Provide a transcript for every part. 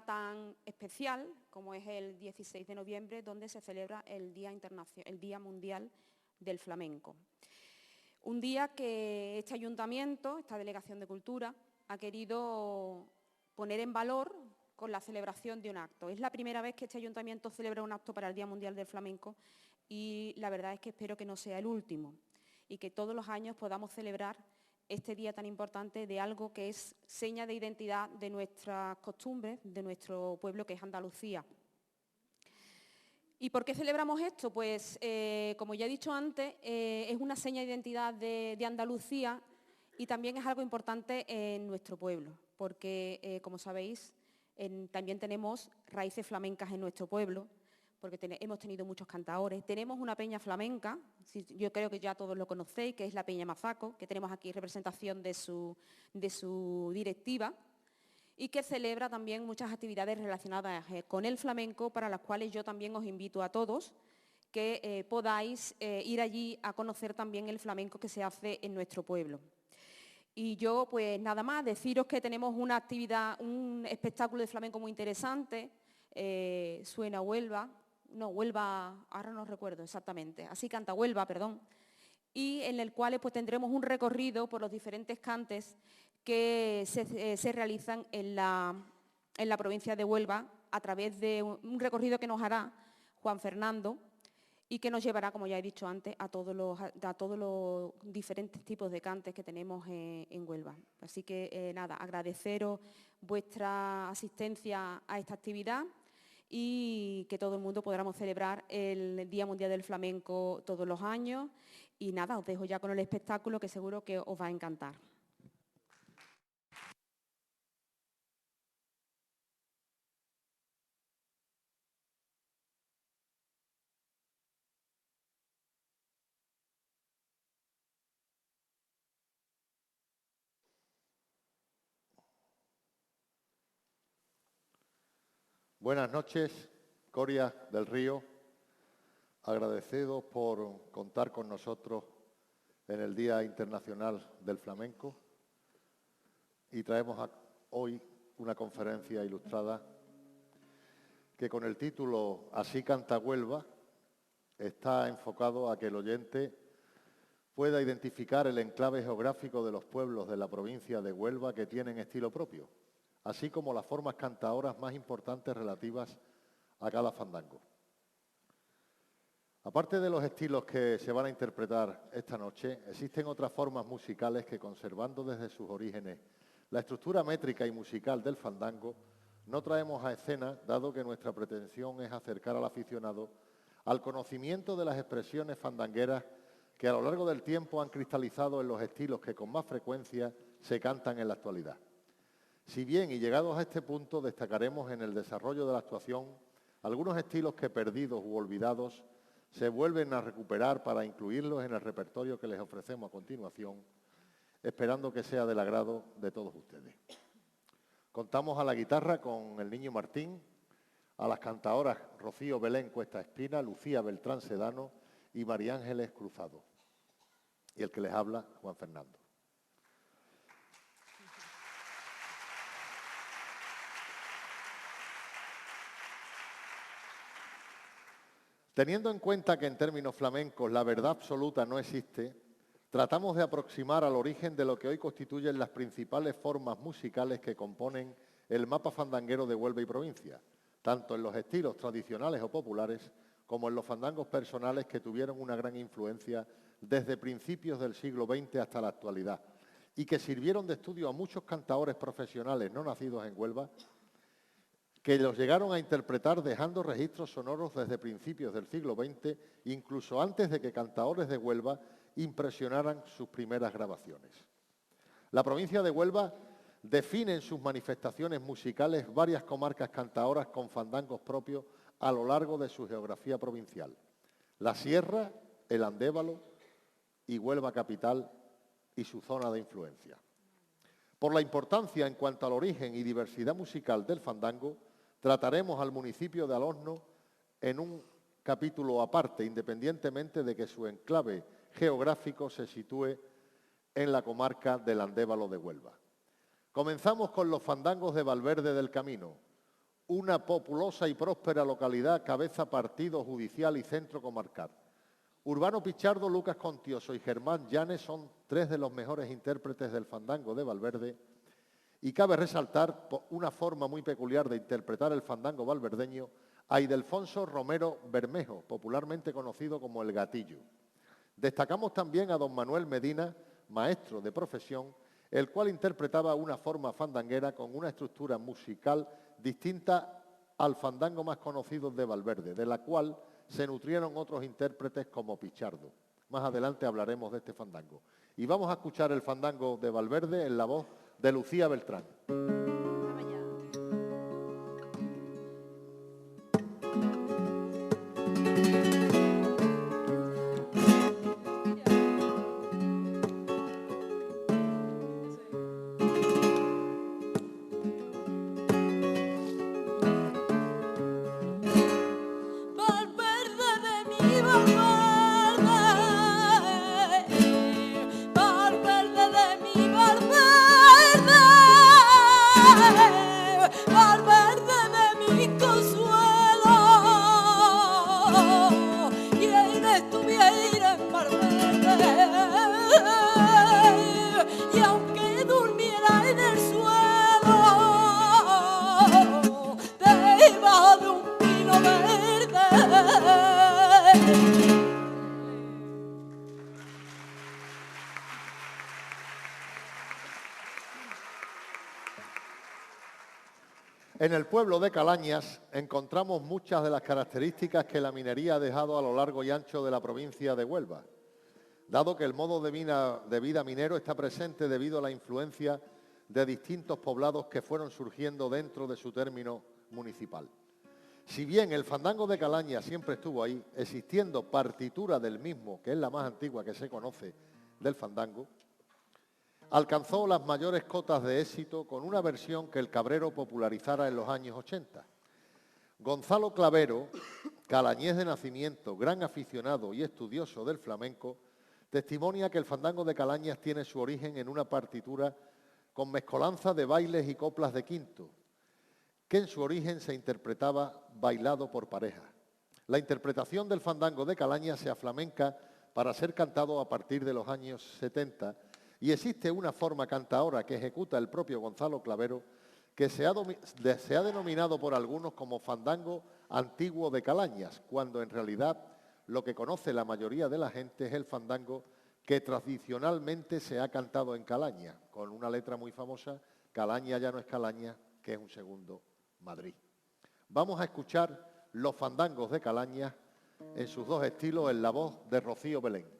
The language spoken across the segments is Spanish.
tan especial como es el 16 de noviembre, donde se celebra el Día Mundial del Flamenco. Un día que este ayuntamiento, esta Delegación de Cultura, ha querido poner en valor con la celebración de un acto. Es la primera vez que este ayuntamiento celebra un acto para el Día Mundial del Flamenco y la verdad es que espero que no sea el último y que todos los años podamos celebrar este día tan importante de algo que es seña de identidad de nuestras costumbres, de nuestro pueblo, que es Andalucía. ¿Y por qué celebramos esto? Pues, como ya he dicho antes, es una seña de identidad de Andalucía y también es algo importante en nuestro pueblo, porque, como sabéis, también tenemos raíces flamencas en nuestro pueblo, porque hemos tenido muchos cantaores. Tenemos una peña flamenca, yo creo que ya todos lo conocéis, que es la Peña Mazaco, que tenemos aquí representación de su directiva, y que celebra también muchas actividades relacionadas con el flamenco, para las cuales yo también os invito a todos que podáis ir allí a conocer también el flamenco que se hace en nuestro pueblo. Y yo, pues nada más, deciros que tenemos una actividad, un espectáculo de flamenco muy interesante, suena Huelva, no, Huelva, ahora no recuerdo exactamente, así canta Huelva, perdón, y en el cual pues tendremos un recorrido por los diferentes cantes que se realizan en la provincia de Huelva a través de un recorrido que nos hará Juan Fernando y que nos llevará, como ya he dicho antes, a todos los diferentes tipos de cantes que tenemos en Huelva. Así que nada, agradeceros vuestra asistencia a esta actividad y que todo el mundo podamos celebrar el Día Mundial del Flamenco todos los años. Y nada, os dejo ya con el espectáculo que seguro que os va a encantar. Buenas noches, Coria del Río. Agradecidos por contar con nosotros en el Día Internacional del Flamenco y traemos hoy una conferencia ilustrada que con el título Así canta Huelva está enfocado a que el oyente pueda identificar el enclave geográfico de los pueblos de la provincia de Huelva que tienen estilo propio, así como las formas cantaoras más importantes relativas a cada fandango. Aparte de los estilos que se van a interpretar esta noche, existen otras formas musicales que, conservando desde sus orígenes la estructura métrica y musical del fandango, no traemos a escena, dado que nuestra pretensión es acercar al aficionado al conocimiento de las expresiones fandangueras que a lo largo del tiempo han cristalizado en los estilos que con más frecuencia se cantan en la actualidad. Si bien, y llegados a este punto, destacaremos en el desarrollo de la actuación algunos estilos que, perdidos u olvidados, se vuelven a recuperar para incluirlos en el repertorio que les ofrecemos a continuación, esperando que sea del agrado de todos ustedes. Contamos a la guitarra con el Niño Martín, a las cantaoras Rocío Belén Cuesta Espina, Lucía Beltrán Sedano y María Ángeles Cruzado. Y el que les habla, Juan Fernando. Teniendo en cuenta que en términos flamencos la verdad absoluta no existe, tratamos de aproximar al origen de lo que hoy constituyen las principales formas musicales que componen el mapa fandanguero de Huelva y provincia, tanto en los estilos tradicionales o populares como en los fandangos personales que tuvieron una gran influencia desde principios del siglo XX hasta la actualidad y que sirvieron de estudio a muchos cantaores profesionales no nacidos en Huelva que los llegaron a interpretar dejando registros sonoros desde principios del siglo XX, incluso antes de que cantaores de Huelva impresionaran sus primeras grabaciones. La provincia de Huelva define en sus manifestaciones musicales varias comarcas cantaoras con fandangos propios a lo largo de su geografía provincial. La Sierra, el Andévalo y Huelva capital y su zona de influencia. Por la importancia en cuanto al origen y diversidad musical del fandango, trataremos al municipio de Alosno en un capítulo aparte, independientemente de que su enclave geográfico se sitúe en la comarca del Andévalo de Huelva. Comenzamos con los fandangos de Valverde del Camino, una populosa y próspera localidad, cabeza partido judicial y centro comarcal. Urbano Pichardo, Lucas Contioso y Germán Llanes son tres de los mejores intérpretes del fandango de Valverde, y cabe resaltar una forma muy peculiar de interpretar el fandango valverdeño a Ildefonso Romero Bermejo, popularmente conocido como El Gatillo. Destacamos también a don Manuel Medina, maestro de profesión, el cual interpretaba una forma fandanguera con una estructura musical distinta al fandango más conocido de Valverde, de la cual se nutrieron otros intérpretes como Pichardo. Más adelante hablaremos de este fandango. Y vamos a escuchar el fandango de Valverde en la voz de Lucía Beltrán. En el pueblo de Calañas encontramos muchas de las características que la minería ha dejado a lo largo y ancho de la provincia de Huelva, dado que el modo de vida minero está presente debido a la influencia de distintos poblados que fueron surgiendo dentro de su término municipal. Si bien el fandango de Calañas siempre estuvo ahí, existiendo partitura del mismo, que es la más antigua que se conoce del fandango, alcanzó las mayores cotas de éxito con una versión que el Cabrero popularizara en los años 80. Gonzalo Clavero, calañés de nacimiento, gran aficionado y estudioso del flamenco, testimonia que el fandango de Calañas tiene su origen en una partitura con mezcolanza de bailes y coplas de quinto, que en su origen se interpretaba bailado por pareja. La interpretación del fandango de Calañas se aflamenca para ser cantado a partir de los años 70, y existe una forma cantaora que ejecuta el propio Gonzalo Clavero que se ha denominado por algunos como fandango antiguo de Calañas, cuando en realidad lo que conoce la mayoría de la gente es el fandango que tradicionalmente se ha cantado en Calaña, con una letra muy famosa, Calaña ya no es Calaña, que es un segundo Madrid. Vamos a escuchar los fandangos de Calañas en sus dos estilos en la voz de Rocío Belén.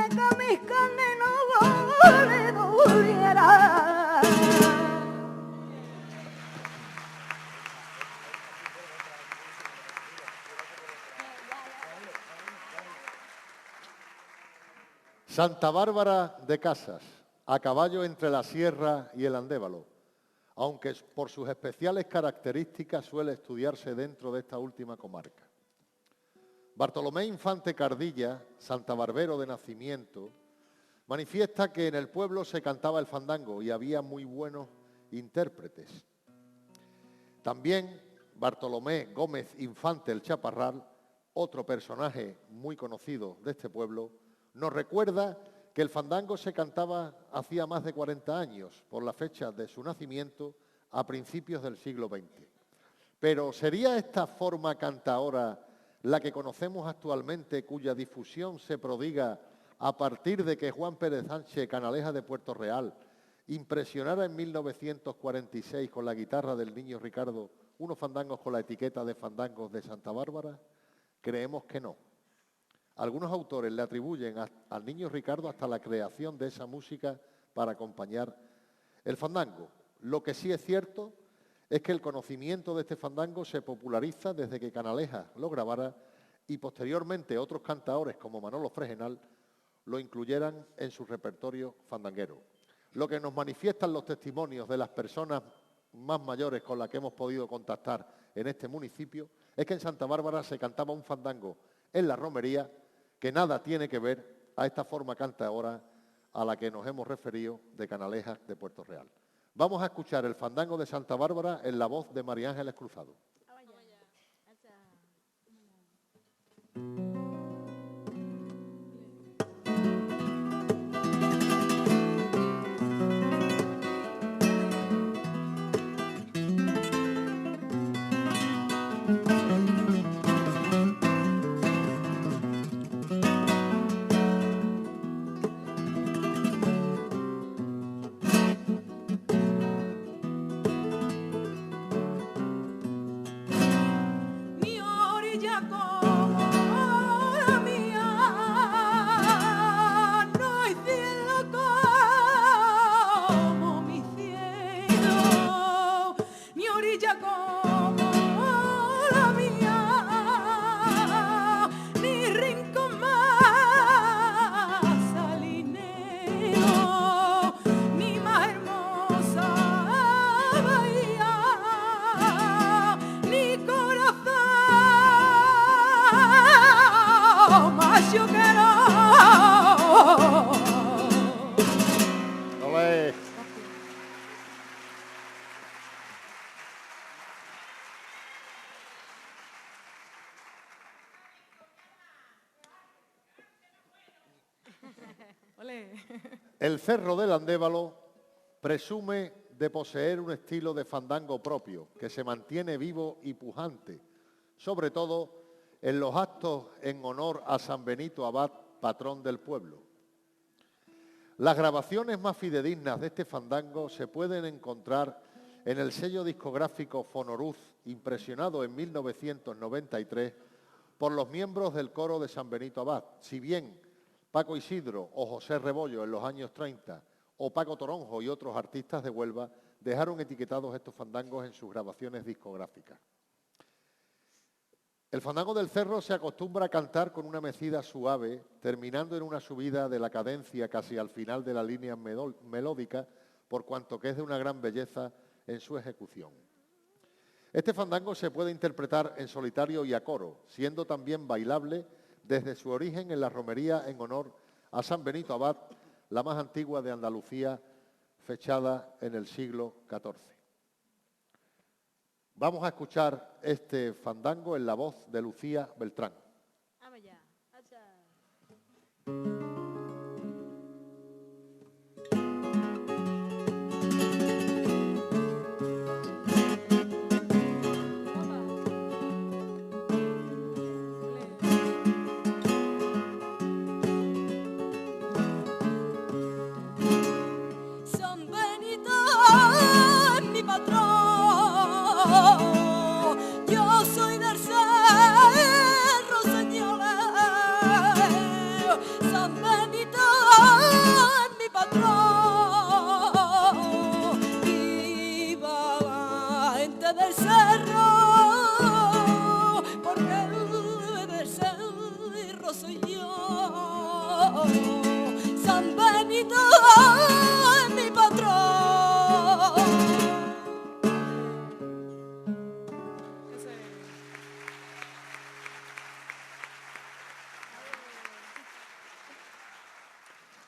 Que mis carnes no le doliera. Santa Bárbara de Casas, a caballo entre la sierra y el Andévalo, aunque por sus especiales características suele estudiarse dentro de esta última comarca. Bartolomé Infante Cardilla, santabarbero de nacimiento, manifiesta que en el pueblo se cantaba el fandango y había muy buenos intérpretes. También Bartolomé Gómez Infante el Chaparral, otro personaje muy conocido de este pueblo, nos recuerda que el fandango se cantaba hacía más de 40 años, por la fecha de su nacimiento, a principios del siglo XX. Pero ¿sería esta forma cantaora la que conocemos actualmente, cuya difusión se prodiga a partir de que Juan Pérez Sánchez, Canalejas de Puerto Real, impresionara en 1946 con la guitarra del Niño Ricardo unos fandangos con la etiqueta de fandangos de Santa Bárbara? Creemos que no. Algunos autores le atribuyen al Niño Ricardo hasta la creación de esa música para acompañar el fandango. Lo que sí es cierto es que el conocimiento de este fandango se populariza desde que Canalejas lo grabara y posteriormente otros cantaores como Manolo Fregenal lo incluyeran en su repertorio fandanguero. Lo que nos manifiestan los testimonios de las personas más mayores con las que hemos podido contactar en este municipio es que en Santa Bárbara se cantaba un fandango en la romería que nada tiene que ver a esta forma cantaora a la que nos hemos referido de Canalejas de Puerto Real. Vamos a escuchar el fandango de Santa Bárbara en la voz de María Ángeles Cruzado. El Cerro del Andévalo presume de poseer un estilo de fandango propio que se mantiene vivo y pujante, sobre todo en los actos en honor a San Benito Abad, patrón del pueblo. Las grabaciones más fidedignas de este fandango se pueden encontrar en el sello discográfico Fonoruz, impresionado en 1993 por los miembros del coro de San Benito Abad. Si bien Paco Isidro o José Rebollo en los años 30 o Paco Toronjo y otros artistas de Huelva dejaron etiquetados estos fandangos en sus grabaciones discográficas. El fandango del Cerro se acostumbra a cantar con una mecida suave, terminando en una subida de la cadencia casi al final de la línea melódica, por cuanto que es de una gran belleza en su ejecución. Este fandango se puede interpretar en solitario y a coro, siendo también bailable desde su origen en la romería en honor a San Benito Abad, la más antigua de Andalucía, fechada en el siglo XIV. Vamos a escuchar este fandango en la voz de Lucía Beltrán. San Benito, mi patrón. Yo soy del cerro, señores. San Benito es mi patrón. Viva la gente del cerro, porque el del cerro soy yo.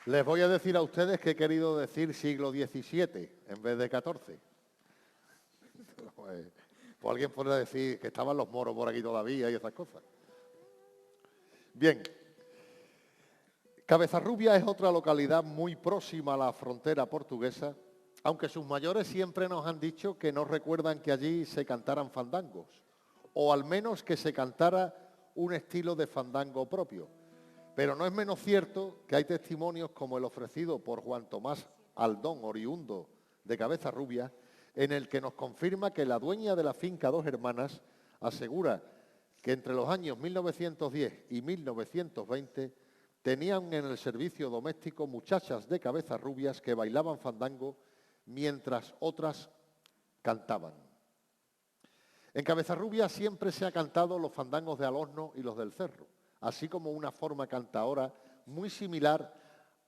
Les voy a decir a ustedes que he querido decir siglo XVII en vez de XIV. Pues alguien podría decir que estaban los moros por aquí todavía y esas cosas. Bien. Cabezarrubia es otra localidad muy próxima a la frontera portuguesa, aunque sus mayores siempre nos han dicho que no recuerdan que allí se cantaran fandangos, o al menos que se cantara un estilo de fandango propio. Pero no es menos cierto que hay testimonios como el ofrecido por Juan Tomás Aldón, oriundo de Cabezarrubia, en el que nos confirma que la dueña de la finca Dos Hermanas asegura que entre los años 1910 y 1920 tenían en el servicio doméstico muchachas de Cabezarrubias que bailaban fandango mientras otras cantaban. En Cabezarrubia siempre se ha cantado los fandangos de Alosno y los del Cerro, así como una forma cantaora muy similar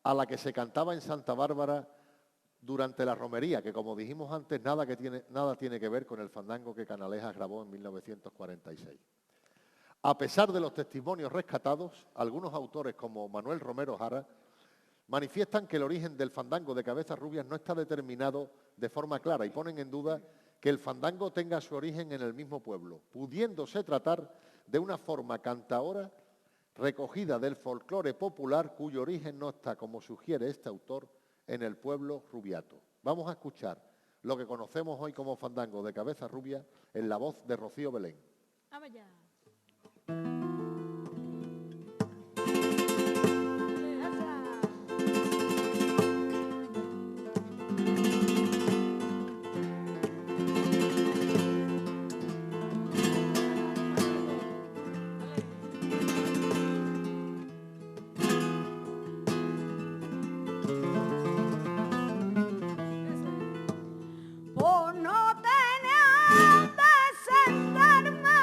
a la que se cantaba en Santa Bárbara durante la romería, que como dijimos antes, nada tiene que ver con el fandango que Canalejas grabó en 1946. A pesar de los testimonios rescatados, algunos autores como Manuel Romero Jara manifiestan que el origen del fandango de Cabezarrubias no está determinado de forma clara y ponen en duda que el fandango tenga su origen en el mismo pueblo, pudiéndose tratar de una forma cantaora recogida del folclore popular cuyo origen no está, como sugiere este autor, en el pueblo rubiato. Vamos a escuchar lo que conocemos hoy como fandango de Cabezarrubia en la voz de Rocío Belén. ¡Vamos ya! Por no tener de sentarme,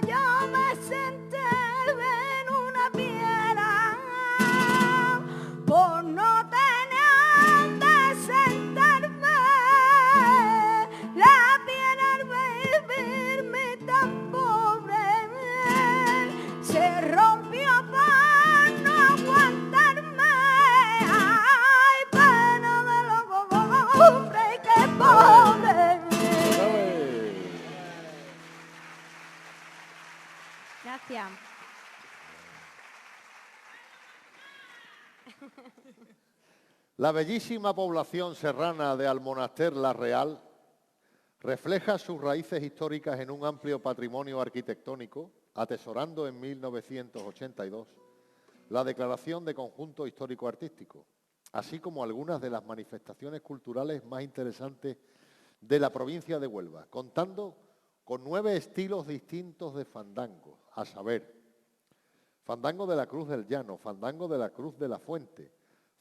yo me senté en una piedra. Por no tener de sentarme, la piedra al vivirme tan pobre se rompió para no aguantarme. Ay, pena de loco, hombre, qué pobre. Gracias. La bellísima población serrana de Almonaster la Real refleja sus raíces históricas en un amplio patrimonio arquitectónico, atesorando en 1982 la Declaración de Conjunto Histórico-Artístico, así como algunas de las manifestaciones culturales más interesantes de la provincia de Huelva, contando con 9 estilos distintos de fandango, a saber, fandango de la Cruz del Llano, fandango de la Cruz de la Fuente,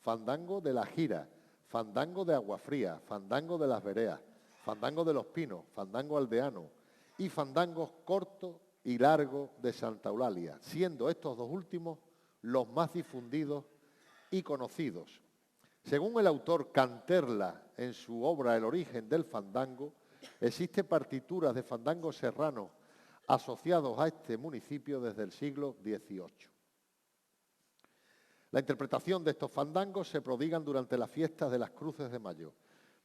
fandango de la Gira, fandango de Aguafría, fandango de las Vereas, fandango de los Pinos, fandango aldeano y fandangos corto y largo de Santa Eulalia, siendo estos dos últimos los más difundidos y conocidos. Según el autor Canterla, en su obra El origen del fandango, existen partituras de fandangos serranos asociados a este municipio desde el siglo XVIII. La interpretación de estos fandangos se prodigan durante las fiestas de las Cruces de Mayo,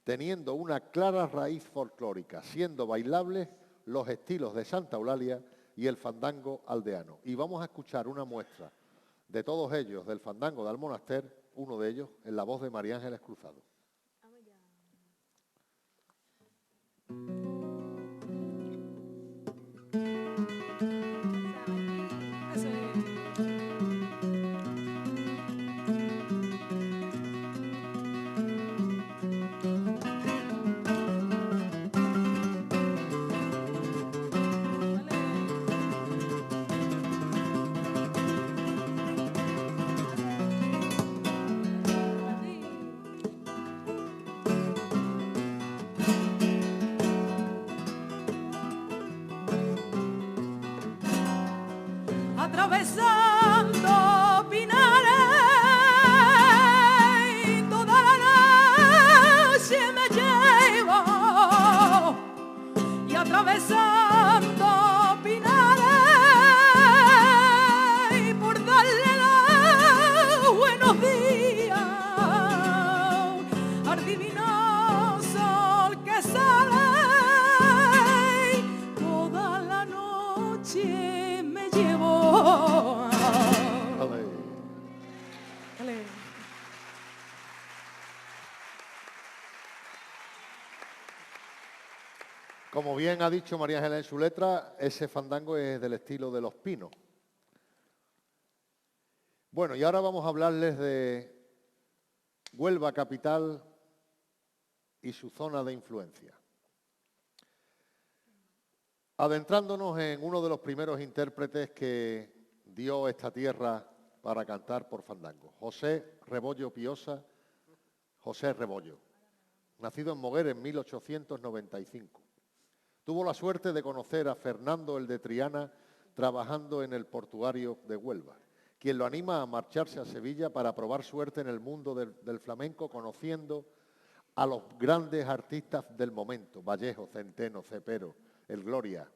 teniendo una clara raíz folclórica, siendo bailables los estilos de Santa Eulalia y el fandango aldeano. Y vamos a escuchar una muestra de todos ellos, del fandango de Almonaster, uno de ellos, en la voz de María Ángeles Cruzado. Atravesando pinares, toda la noche me llevo, y atravesando pinares, por darle la buena Como bien ha dicho María Ángela en su letra, ese fandango es del estilo de Los Pinos. Bueno, y ahora vamos a hablarles de Huelva capital y su zona de influencia. Adentrándonos en uno de los primeros intérpretes que dio esta tierra para cantar por fandango, José Rebollo Piosa, José Rebollo, nacido en Moguer en 1895. Tuvo la suerte de conocer a Fernando el de Triana trabajando en el portuario de Huelva, quien lo anima a marcharse a Sevilla para probar suerte en el mundo del flamenco, conociendo a los grandes artistas del momento, Vallejo, Centeno, Cepero, el Gloria,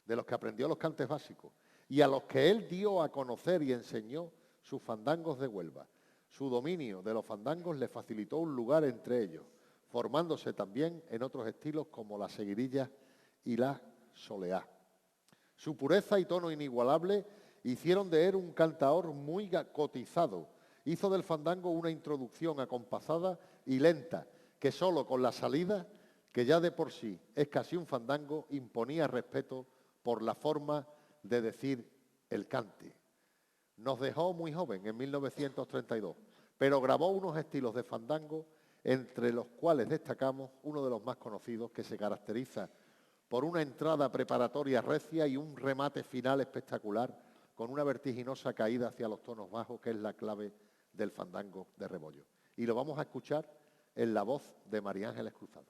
de los que aprendió los cantes básicos, y a los que él dio a conocer y enseñó sus fandangos de Huelva. Su dominio de los fandangos le facilitó un lugar entre ellos, formándose también en otros estilos como la seguirilla y la soleá. Su pureza y tono inigualable hicieron de él un cantaor muy cotizado. Hizo del fandango una introducción acompasada y lenta, que solo con la salida, que ya de por sí es casi un fandango, imponía respeto por la forma de decir el cante. Nos dejó muy joven, en 1932, pero grabó unos estilos de fandango, entre los cuales destacamos uno de los más conocidos, que se caracteriza por una entrada preparatoria recia y un remate final espectacular, con una vertiginosa caída hacia los tonos bajos, que es la clave del fandango de Rebollo. Y lo vamos a escuchar en la voz de María Ángeles Cruzado.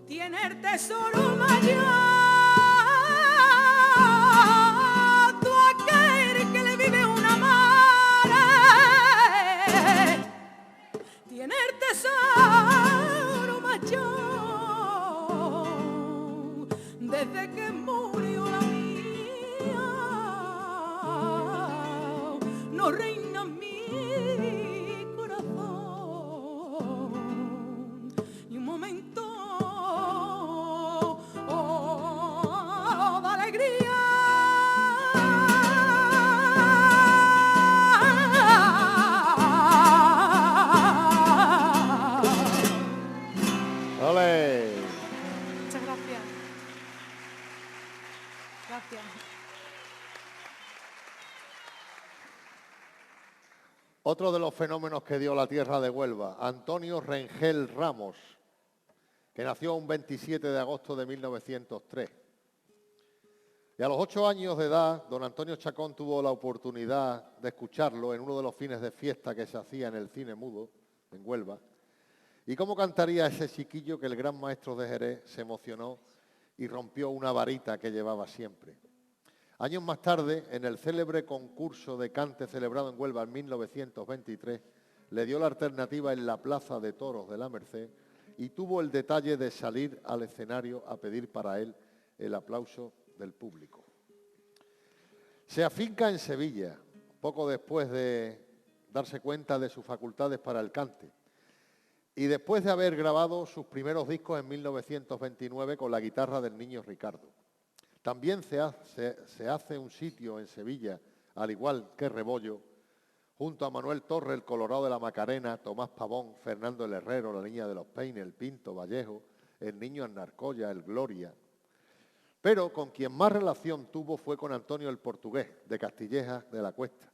Tiene el tesoro mayor, tú aquel que le vive una madre. Tiene el tesoro mayor, desde que murió la mía, no reina mi corazón, ni un momento de alegría. ¡Ole! Muchas gracias. Gracias. Otro de los fenómenos que dio la tierra de Huelva, Antonio Rengel Ramos, que nació un 27 de agosto de 1903. Y a los 8 años de edad, don Antonio Chacón tuvo la oportunidad de escucharlo en uno de los fines de fiesta que se hacía en el Cine Mudo, en Huelva. Y cómo cantaría ese chiquillo, que el gran maestro de Jerez se emocionó y rompió una varita que llevaba siempre. Años más tarde, en el célebre concurso de cante celebrado en Huelva en 1923, le dio la alternativa en la Plaza de Toros de la Merced y tuvo el detalle de salir al escenario a pedir para él el aplauso del público. Se afinca en Sevilla, poco después de darse cuenta de sus facultades para el cante, y después de haber grabado sus primeros discos en 1929 con la guitarra del niño Ricardo. También se hace un sitio en Sevilla, al igual que Rebollo, junto a Manuel Torre, el Colorado de la Macarena, Tomás Pavón, Fernando el Herrero, la Niña de los Peines, el Pinto, Vallejo, el Niño Anarcoya, el Gloria. Pero con quien más relación tuvo fue con Antonio el Portugués, de Castilleja de la Cuesta,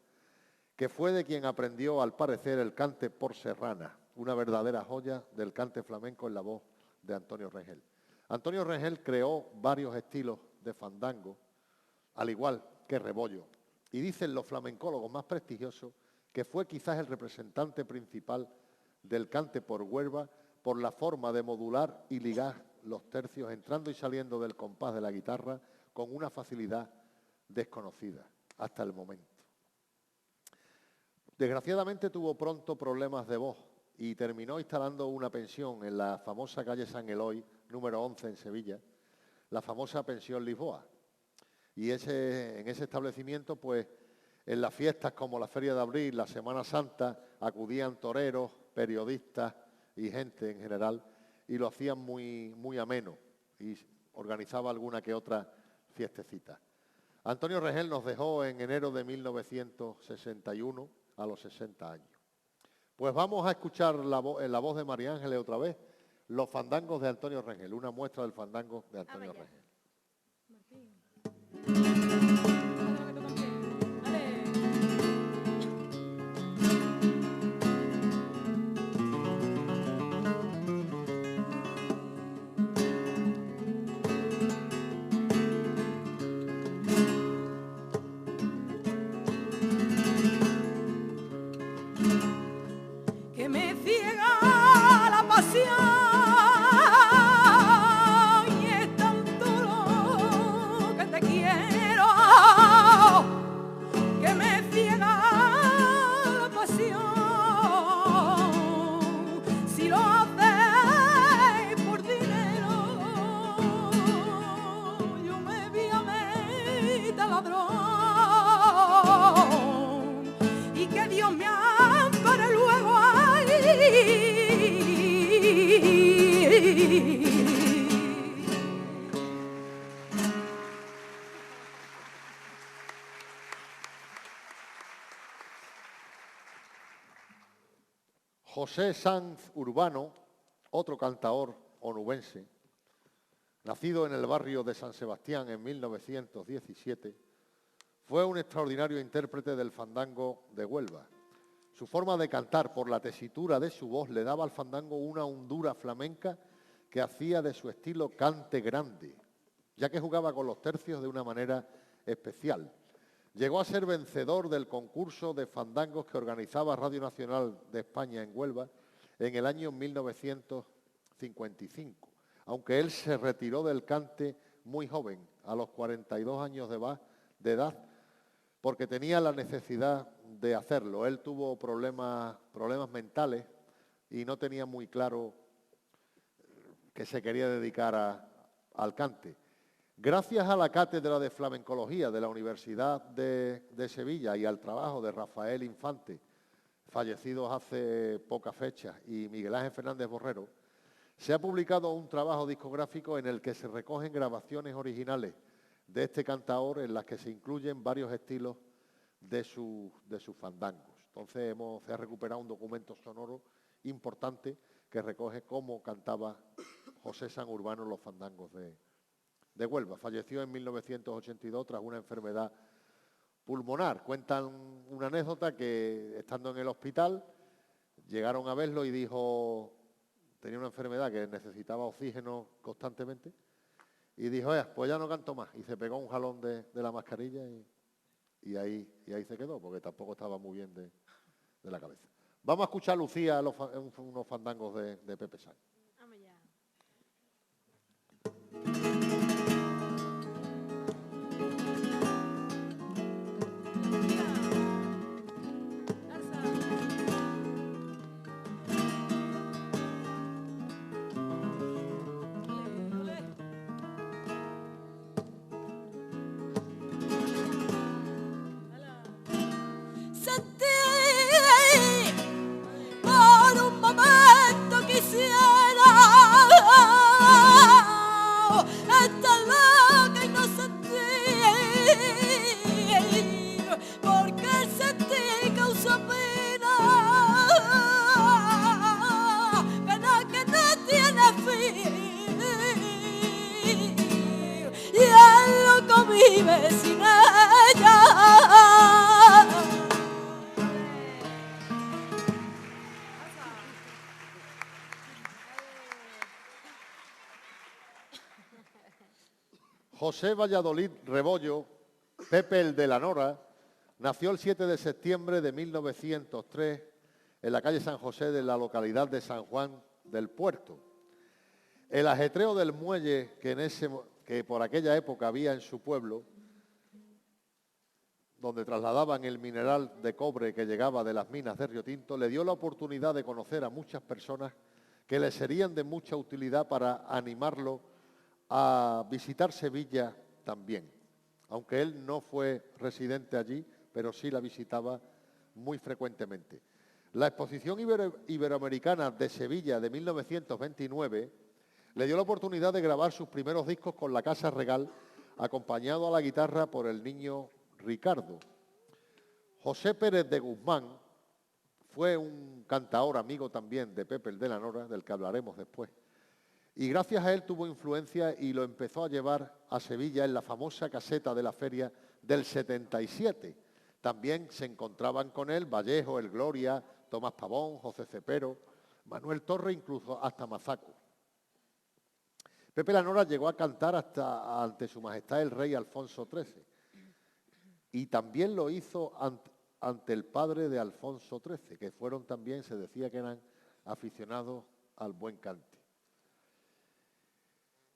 que fue de quien aprendió, al parecer, el cante por serrana, una verdadera joya del cante flamenco en la voz de Antonio Rengel. Antonio Rengel creó varios estilos de fandango, al igual que Rebollo, y dicen los flamencólogos más prestigiosos que fue quizás el representante principal del cante por Huelva por la forma de modular y ligar los tercios entrando y saliendo del compás de la guitarra con una facilidad desconocida hasta el momento. Desgraciadamente tuvo pronto problemas de voz y terminó instalando una pensión en la famosa calle San Eloy, número 11 en Sevilla, la famosa pensión Lisboa. Y en ese establecimiento, pues, en las fiestas como la Feria de Abril, la Semana Santa, acudían toreros, periodistas y gente en general, y lo hacían muy, muy ameno, y organizaba alguna que otra fiestecita. Antonio Rengel nos dejó en enero de 1961, a los 60 años. Pues vamos a escuchar en la voz de María Ángeles otra vez, los fandangos de Antonio Rengel, una muestra del fandango de Antonio Rengel. Que me ciega la pasión y es tanto lo que te quiero, que me ciega la pasión. Si lo haces por dinero, yo me vi a mí de ladrón y que Dios me ampare luego. José Sanz Urbano, otro cantaor onubense, nacido en el barrio de San Sebastián en 1917, fue un extraordinario intérprete del fandango de Huelva. Su forma de cantar, por la tesitura de su voz, le daba al fandango una hondura flamenca que hacía de su estilo cante grande, ya que jugaba con los tercios de una manera especial. Llegó a ser vencedor del concurso de fandangos que organizaba Radio Nacional de España en Huelva en el año 1955, aunque él se retiró del cante muy joven, a los 42 años de edad, porque tenía la necesidad de hacerlo. Él tuvo problemas mentales y no tenía muy claro que se quería dedicar al cante. Gracias a la cátedra de flamencología de la Universidad de Sevilla y al trabajo de Rafael Infante, fallecidos hace pocas fechas, y Miguel Ángel Fernández Borrero, se ha publicado un trabajo discográfico en el que se recogen grabaciones originales de este cantaor en las que se incluyen varios estilos de sus fandangos. Entonces se ha recuperado un documento sonoro importante que recoge cómo cantaba José Sanz Urbano los fandangos de Huelva. Falleció en 1982 tras una enfermedad pulmonar. Cuentan una anécdota que, estando en el hospital, llegaron a verlo y dijo, tenía una enfermedad que necesitaba oxígeno constantemente, y dijo, pues ya no canto más. Y se pegó un jalón de la mascarilla y ahí se quedó, porque tampoco estaba muy bien de la cabeza. Vamos a escuchar, Lucía, unos fandangos de Pepe Sanz. Vamos ya. Vive sin ella. José Valladolid Rebollo, Pepe el de la Nora, Nació el 7 de septiembre de 1903 en la calle San José de la localidad de San Juan del Puerto. El ajetreo del muelle que por aquella época había en su pueblo, donde trasladaban el mineral de cobre que llegaba de las minas de Río Tinto, le dio la oportunidad de conocer a muchas personas que le serían de mucha utilidad para animarlo a visitar Sevilla también, aunque él no fue residente allí, pero sí la visitaba muy frecuentemente. La Exposición Iberoamericana de Sevilla de 1929 le dio la oportunidad de grabar sus primeros discos con la Casa Regal, acompañado a la guitarra por el niño Ricardo. José Pérez de Guzmán fue un cantaor amigo también de Pepe el de la Nora, del que hablaremos después. Y gracias a él tuvo influencia y lo empezó a llevar a Sevilla en la famosa caseta de la feria del 77. También se encontraban con él Vallejo, El Gloria, Tomás Pavón, José Cepero, Manuel Torre, incluso hasta Mazaco. Pepe la Nora llegó a cantar hasta ante su majestad el rey Alfonso XIII. Y también lo hizo ante el padre de Alfonso XIII, que fueron también, se decía que eran aficionados al buen cante.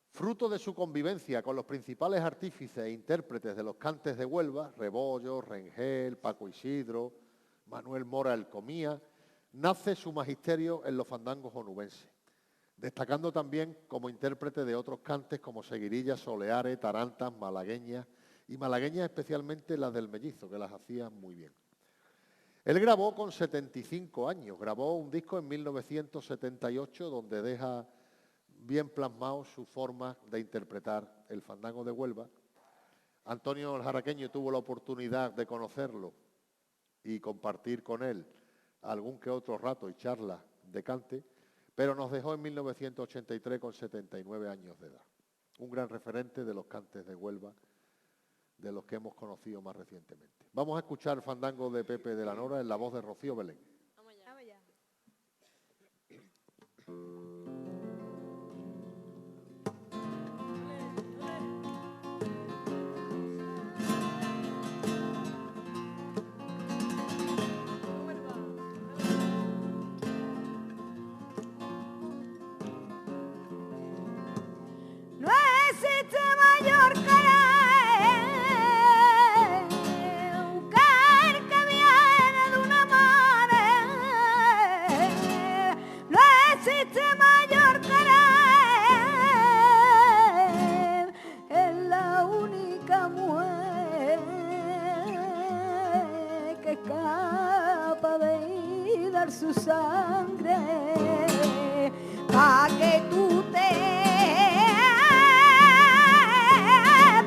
Fruto de su convivencia con los principales artífices e intérpretes de los cantes de Huelva, Rebollo, Rengel, Paco Isidro, Manuel Mora el Comía, nace su magisterio en los fandangos onubenses, destacando también como intérprete de otros cantes como seguirillas, soleares, tarantas, malagueñas, y malagueñas especialmente las del mellizo, que las hacía muy bien. Él grabó con 75 años, grabó un disco en 1978 donde deja bien plasmado su forma de interpretar el fandango de Huelva. Antonio el Jaraqueño tuvo la oportunidad de conocerlo y compartir con él algún que otro rato y charlas de cante, pero nos dejó en 1983 con 79 años de edad. Un gran referente de los cantes de Huelva, de los que hemos conocido más recientemente. Vamos a escuchar el fandango de Pepe de la Nora en la voz de Rocío Belén. Vamos allá. Vamos allá. No existe mayor querer que viene de una madre. No existe mayor querer, es la única mujer que es capaz de dar su sangre pa' que tú te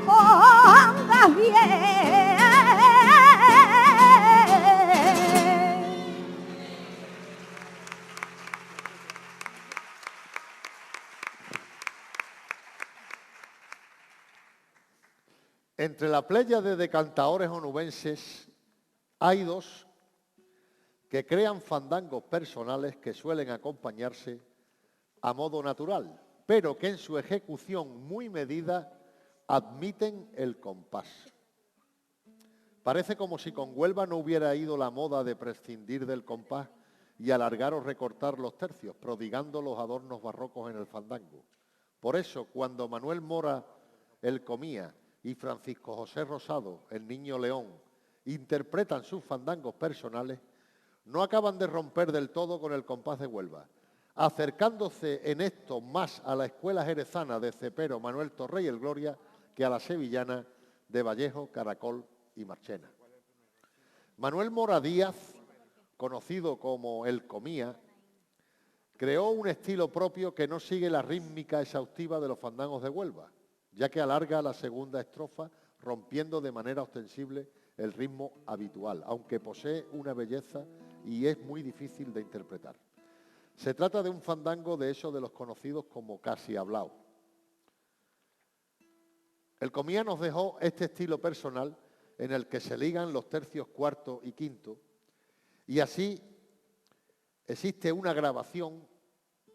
pongas bien. Entre la pléyade de cantaores onubenses hay dos que crean fandangos personales que suelen acompañarse a modo natural, pero que en su ejecución muy medida admiten el compás. Parece como si con Huelva no hubiera ido la moda de prescindir del compás y alargar o recortar los tercios, prodigando los adornos barrocos en el fandango. Por eso, cuando Manuel Mora el Comía y Francisco José Rosado, el Niño León, interpretan sus fandangos personales, no acaban de romper del todo con el compás de Huelva, acercándose en esto más a la escuela jerezana de Cepero, Manuel Torre y el Gloria que a la sevillana de Vallejo, Caracol y Marchena. Manuel Mora Díaz, conocido como el Comía, creó un estilo propio que no sigue la rítmica exhaustiva de los fandangos de Huelva, ya que alarga la segunda estrofa rompiendo de manera ostensible el ritmo habitual, aunque posee una belleza y es muy difícil de interpretar. Se trata de un fandango de esos de los conocidos como casi hablao. El Comía nos dejó este estilo personal en el que se ligan los tercios cuarto y quinto, y así existe una grabación,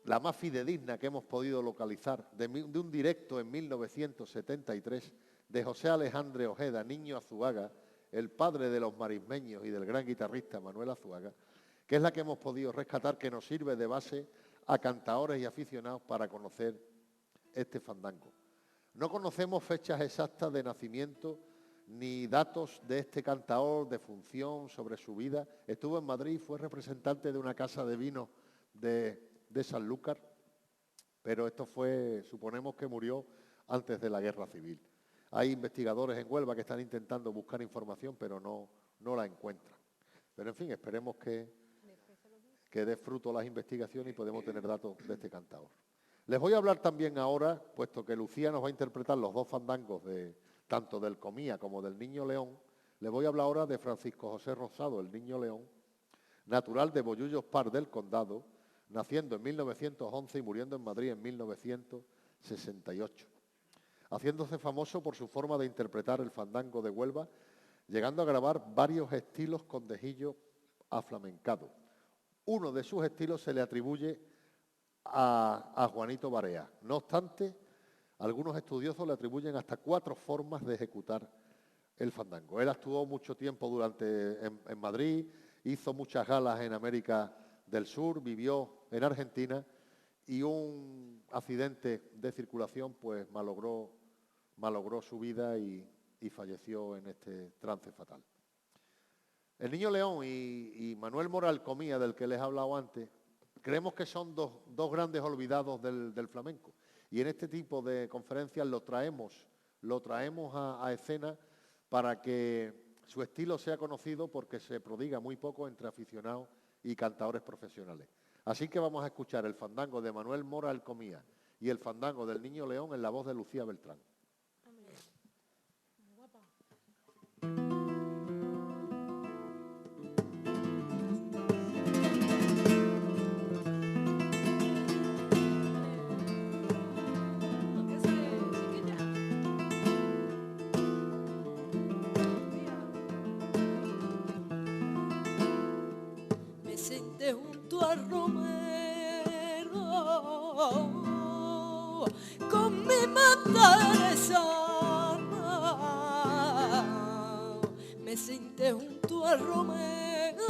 la más fidedigna que hemos podido localizar, de un directo en 1973 de José Alejandro Ojeda, Niño Azuaga, el padre de los marismeños y del gran guitarrista Manuel Azuaga, que es la que hemos podido rescatar, que nos sirve de base a cantaores y aficionados para conocer este fandango. No conocemos fechas exactas de nacimiento ni datos de este cantaor, de función, sobre su vida. Estuvo en Madrid, fue representante de una casa de vino de Sanlúcar, pero esto fue, suponemos que murió antes de la Guerra Civil. Hay investigadores en Huelva que están intentando buscar información, pero no la encuentran. Pero en fin, esperemos que dé fruto las investigaciones y podemos tener datos de este cantaor. Les voy a hablar también ahora, puesto que Lucía nos va a interpretar los dos fandangos tanto del Comía como del Niño León, les voy a hablar ahora de Francisco José Rosado, el Niño León, natural de Bollullos Par del Condado, naciendo en 1911 y muriendo en Madrid en 1968, haciéndose famoso por su forma de interpretar el fandango de Huelva, llegando a grabar varios estilos condejillos aflamencados. Uno de sus estilos se le atribuye a Juanito Barea. No obstante, algunos estudiosos le atribuyen hasta 4 formas de ejecutar el fandango. Él actuó mucho tiempo en Madrid, hizo muchas galas en América del Sur, vivió en Argentina y un accidente de circulación pues malogró su vida y falleció en este trance fatal. El Niño León y Manuel Mora Alcomía, del que les he hablado antes, creemos que son dos grandes olvidados del flamenco. Y en este tipo de conferencias lo traemos a escena para que su estilo sea conocido, porque se prodiga muy poco entre aficionados y cantadores profesionales. Así que vamos a escuchar el fandango de Manuel Mora Alcomía y el fandango del Niño León en la voz de Lucía Beltrán. Me senté junto al romero con mi manta de sana. Me senté junto al romero,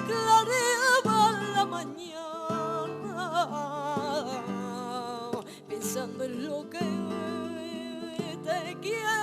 clareaba la mañana, pensando en lo que te quiero.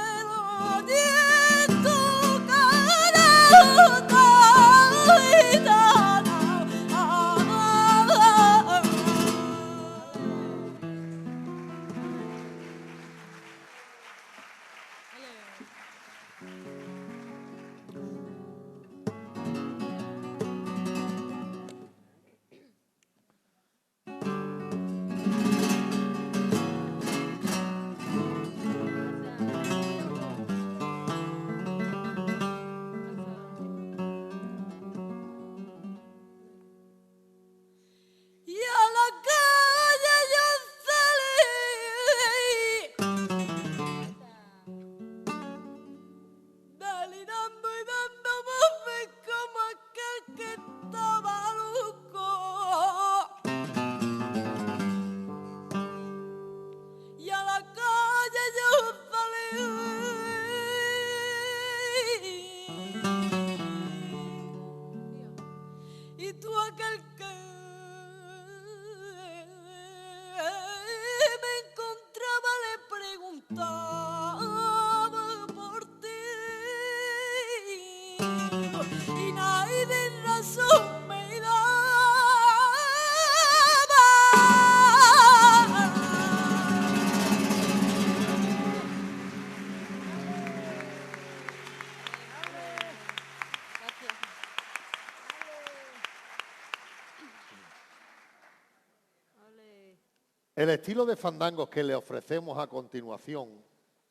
El estilo de fandangos que le ofrecemos a continuación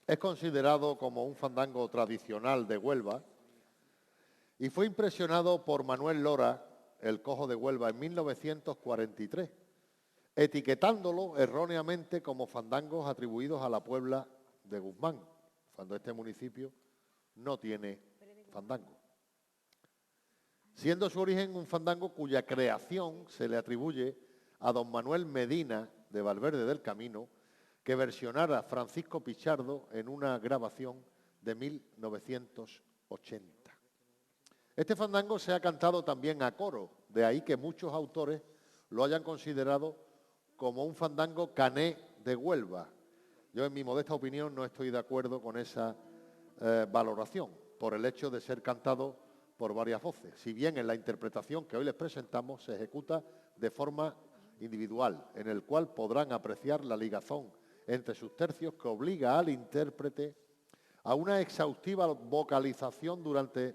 es considerado como un fandango tradicional de Huelva y fue impresionado por Manuel Lora, el Cojo de Huelva, en 1943, etiquetándolo erróneamente como fandangos atribuidos a la Puebla de Guzmán, cuando este municipio no tiene fandango. Siendo su origen un fandango cuya creación se le atribuye a don Manuel Medina de Valverde del Camino, que versionara Francisco Pichardo en una grabación de 1980. Este fandango se ha cantado también a coro, de ahí que muchos autores lo hayan considerado como un fandango cané de Huelva. Yo, en mi modesta opinión, no estoy de acuerdo con esa valoración, por el hecho de ser cantado por varias voces, si bien en la interpretación que hoy les presentamos se ejecuta de forma individual, en el cual podrán apreciar la ligazón entre sus tercios que obliga al intérprete a una exhaustiva vocalización durante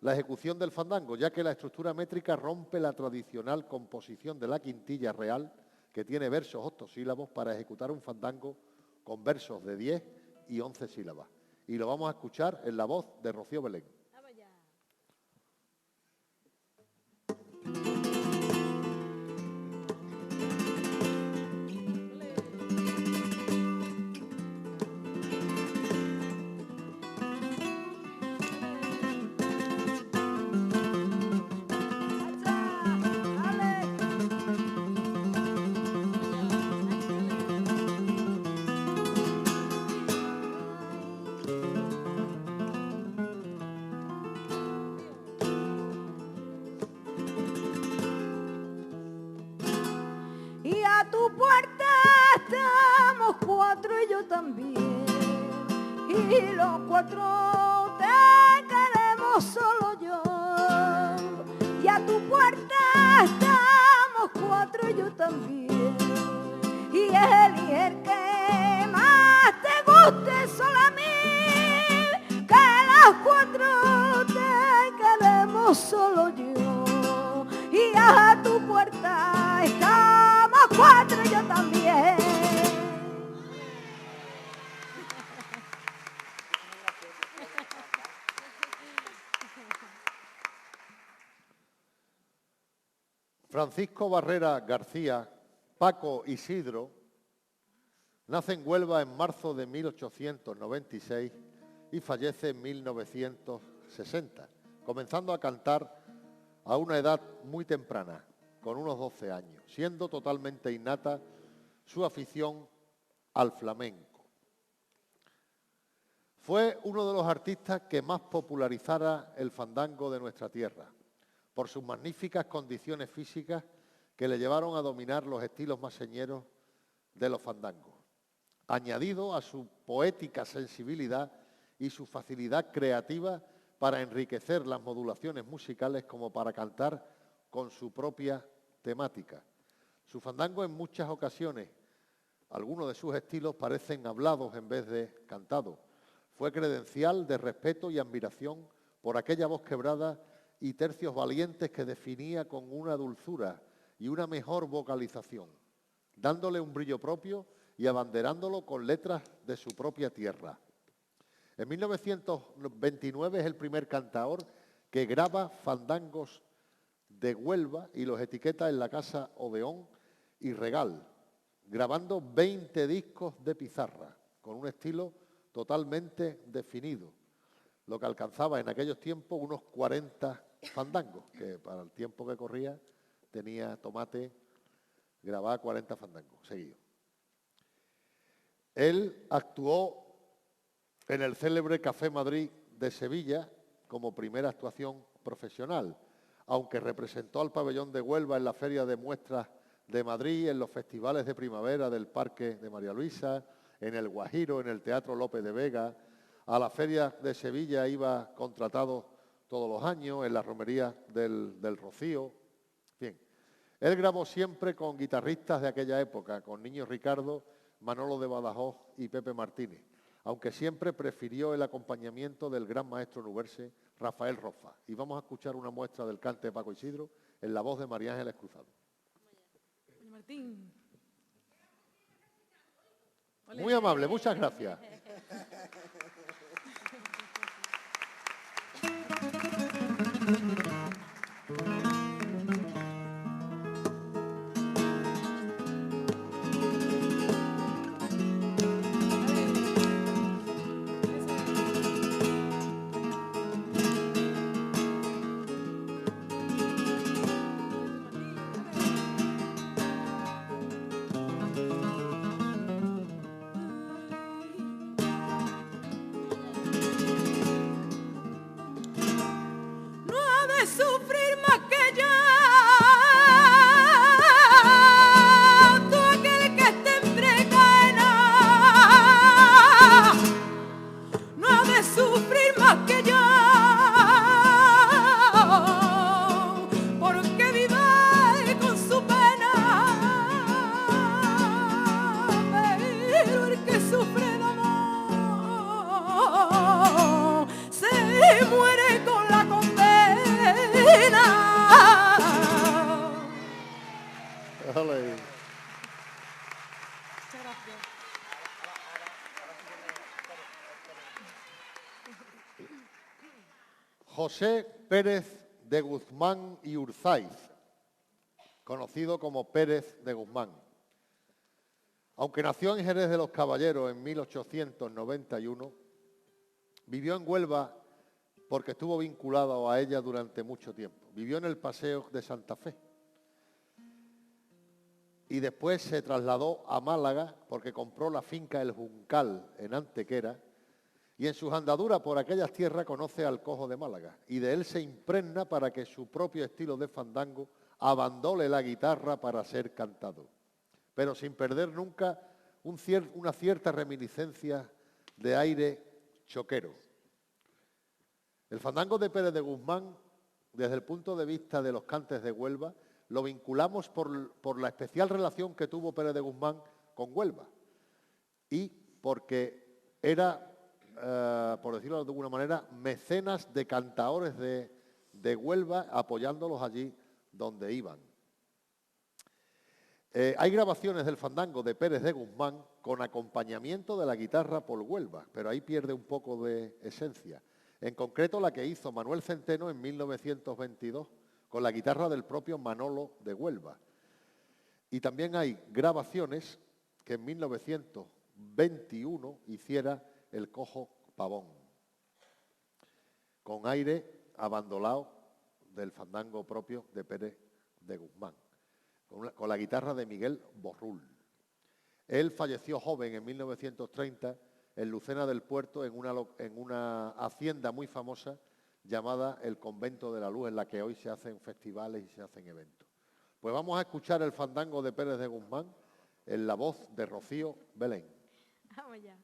la ejecución del fandango, ya que la estructura métrica rompe la tradicional composición de la quintilla real, que tiene versos octosílabos, para ejecutar un fandango con versos de 10 y 11 sílabas. Y lo vamos a escuchar en la voz de Rocío Belén. Y a tu puerta estamos cuatro y yo también. Y los cuatro te queremos solo yo. Y a tu puerta estamos cuatro y yo también. Y el que más te guste solo a mí. Que los cuatro te queremos solo yo. Y a tu puerta estamos cuatro y yo también. Francisco Barrera García, Paco Isidro, nace en Huelva en marzo de 1896 y fallece en 1960, comenzando a cantar a una edad muy temprana, con unos 12 años, siendo totalmente innata su afición al flamenco. Fue uno de los artistas que más popularizara el fandango de nuestra tierra, por sus magníficas condiciones físicas que le llevaron a dominar los estilos más señeros de los fandangos, añadido a su poética sensibilidad y su facilidad creativa para enriquecer las modulaciones musicales como para cantar con su propia temática. Su fandango en muchas ocasiones, algunos de sus estilos parecen hablados en vez de cantados. Fue credencial de respeto y admiración por aquella voz quebrada y tercios valientes que definía con una dulzura y una mejor vocalización, dándole un brillo propio y abanderándolo con letras de su propia tierra. En 1929 es el primer cantaor que graba fandangos de Huelva y los etiqueta en la Casa Odeón y Regal, grabando 20 discos de pizarra, con un estilo totalmente definido, lo que alcanzaba en aquellos tiempos unos 40 fandangos, que para el tiempo que corría tenía Tomate, grababa 40 fandangos seguidos. Él actuó en el célebre Café Madrid de Sevilla como primera actuación profesional, aunque representó al pabellón de Huelva en la Feria de Muestras de Madrid, en los festivales de primavera del Parque de María Luisa, en el Guajiro, en el Teatro López de Vega. A la Feria de Sevilla iba contratado todos los años, en la romería del Rocío. Bien, él grabó siempre con guitarristas de aquella época, con Niño Ricardo, Manolo de Badajoz y Pepe Martínez, aunque siempre prefirió el acompañamiento del gran maestro nubense Rafael Rofa. Y vamos a escuchar una muestra del cante de Paco Isidro en la voz de María Ángeles Cruzado. Martín. Muy amable, muchas gracias. José Pérez de Guzmán y Urzaiz, conocido como Pérez de Guzmán. Aunque nació en Jerez de los Caballeros en 1891, vivió en Huelva porque estuvo vinculado a ella durante mucho tiempo. Vivió en el Paseo de Santa Fe. Y después se trasladó a Málaga porque compró la finca El Juncal en Antequera, y en sus andaduras por aquellas tierras conoce al Cojo de Málaga, y de él se impregna para que su propio estilo de fandango abandone la guitarra para ser cantado, pero sin perder nunca una cierta reminiscencia de aire choquero. El fandango de Pérez de Guzmán, desde el punto de vista de los cantes de Huelva, lo vinculamos por la especial relación que tuvo Pérez de Guzmán con Huelva, y porque era, por decirlo de alguna manera, mecenas de cantaores de Huelva, apoyándolos allí donde iban. Hay grabaciones del fandango de Pérez de Guzmán con acompañamiento de la guitarra por Huelva, pero ahí pierde un poco de esencia. En concreto la que hizo Manuel Centeno en 1922 con la guitarra del propio Manolo de Huelva. Y también hay grabaciones que en 1921 hiciera el Cojo Pavón, con aire abandonado del fandango propio de Pérez de Guzmán, con la guitarra de Miguel Borrul. Él falleció joven en 1930 en Lucena del Puerto, en una hacienda muy famosa llamada el Convento de la Luz, en la que hoy se hacen festivales y se hacen eventos. Pues vamos a escuchar el fandango de Pérez de Guzmán en la voz de Rocío Belén. Vamos ya.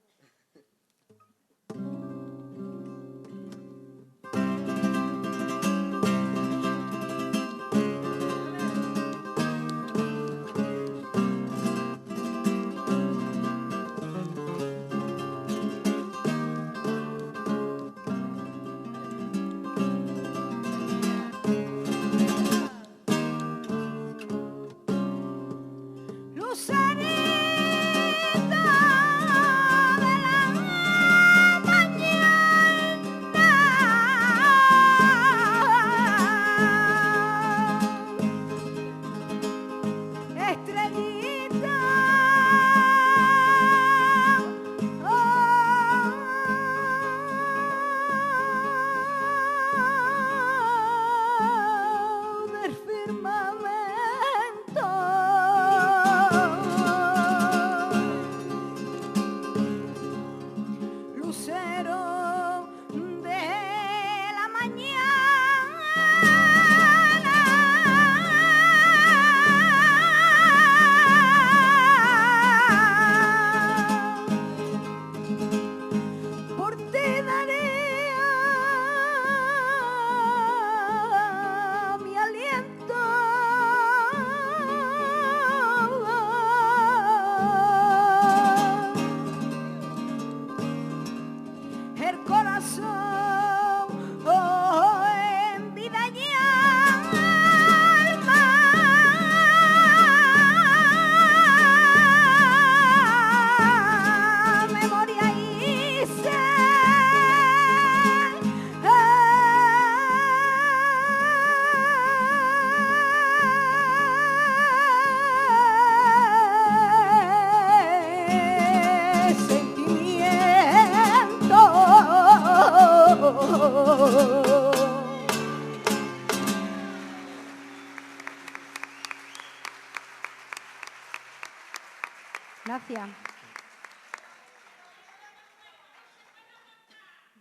Gracias.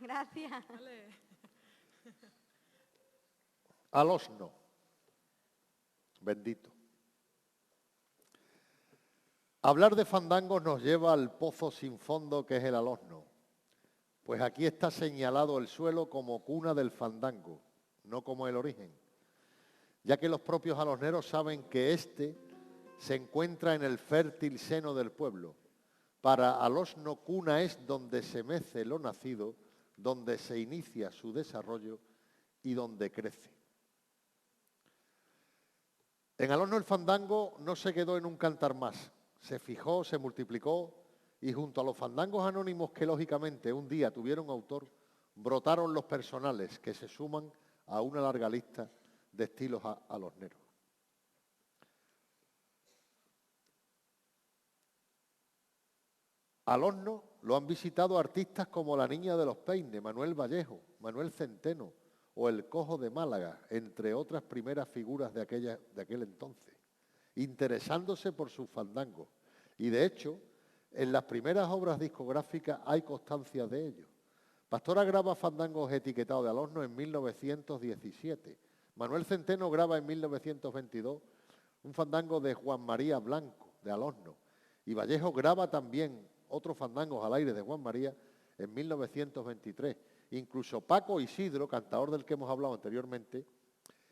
Gracias. Al Osno. Bendito. Hablar de fandangos nos lleva al pozo sin fondo que es el Alosno, pues aquí está señalado el suelo como cuna del fandango, no como el origen, ya que los propios alosneros saben que éste se encuentra en el fértil seno del pueblo. Para Alosno cuna es donde se mece lo nacido, donde se inicia su desarrollo y donde crece. En Alosno el fandango no se quedó en un cantar más, se fijó, se multiplicó y junto a los fandangos anónimos que lógicamente un día tuvieron autor, brotaron los personales que se suman a una larga lista de estilos alosneros. Alosno lo han visitado artistas como la Niña de los Peines, Manuel Vallejo, Manuel Centeno o el Cojo de Málaga, entre otras primeras figuras de aquel entonces, interesándose por sus fandangos. Y de hecho, en las primeras obras discográficas hay constancia de ello. Pastora graba fandangos etiquetados de Alosno en 1917. Manuel Centeno graba en 1922 un fandango de Juan María Blanco, de Alosno. Y Vallejo graba también otros fandangos al aire de Juan María en 1923. Incluso Paco Isidro, cantador del que hemos hablado anteriormente,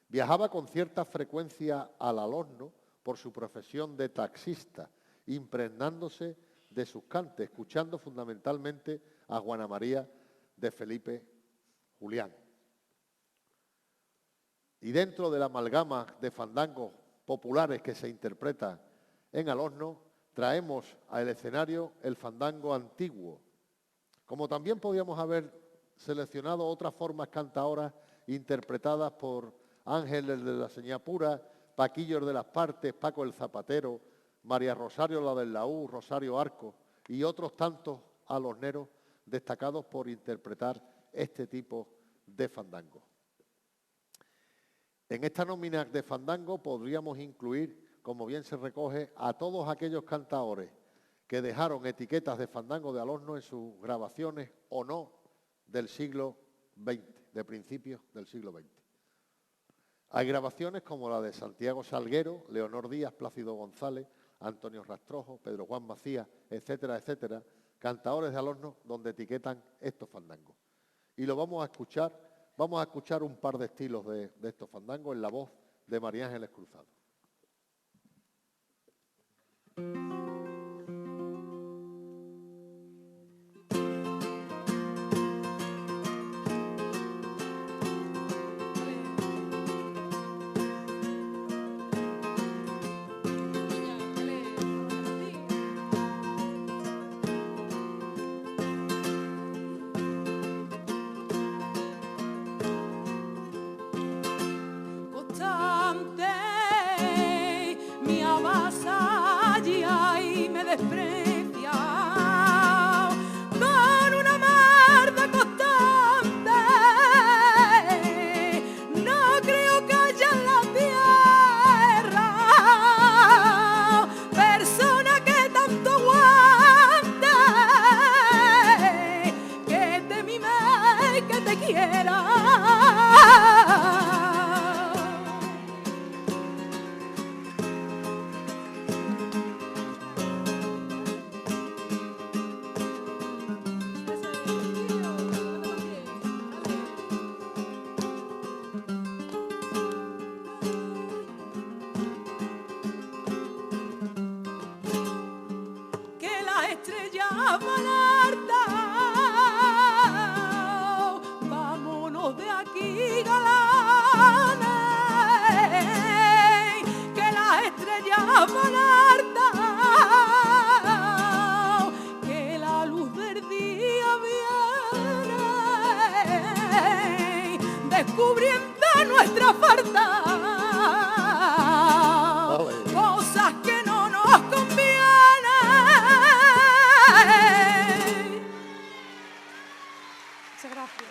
viajaba con cierta frecuencia al Alosno por su profesión de taxista, impregnándose de sus cantes, escuchando fundamentalmente a Juana María de Felipe Julián. Y dentro de la amalgama de fandangos populares que se interpreta en Alosno, traemos al escenario el fandango antiguo. Como también podíamos haber seleccionado otras formas cantadoras interpretadas por Ángeles de la Señal Pura, Paquillos de las Partes, Paco el Zapatero, María Rosario la del Laúd, Rosario Arco y otros tantos alosneros destacados por interpretar este tipo de fandango. En esta nómina de fandango podríamos incluir, como bien se recoge, a todos aquellos cantadores que dejaron etiquetas de fandango de Alosno en sus grabaciones o no del siglo XX, de principios del siglo XX. Hay grabaciones como la de Santiago Salguero, Leonor Díaz, Plácido González, Antonio Rastrojo, Pedro Juan Macías, etcétera, etcétera, cantadores de Alosno donde etiquetan estos fandangos. Y lo vamos a escuchar un par de estilos de estos fandangos en la voz de María Ángeles Cruzado. Desprecia con una merda constante. No creo que haya en la tierra persona que tanto aguante, que te mime, que te quiera. Vámonos de aquí, galanes, que las estrellas van hartas, que la luz del día viene descubriendo nuestra falta, cosas que no nos convienen. Muchas gracias.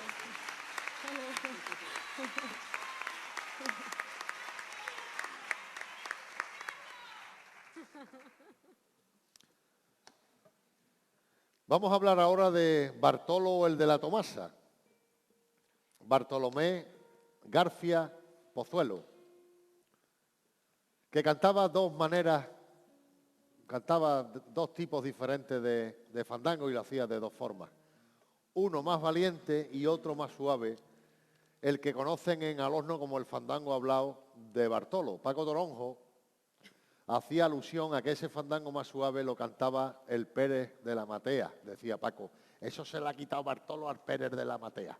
Vamos a hablar ahora de Bartolo el de la Tomasa, Bartolomé García Pozuelo, que cantaba dos tipos diferentes de fandango y lo hacía de dos formas. Uno más valiente y otro más suave, el que conocen en Alosno como el fandango hablado de Bartolo. Paco Toronjo hacía alusión a que ese fandango más suave lo cantaba el Pérez de la Matea, decía Paco. Eso se le ha quitado Bartolo al Pérez de la Matea.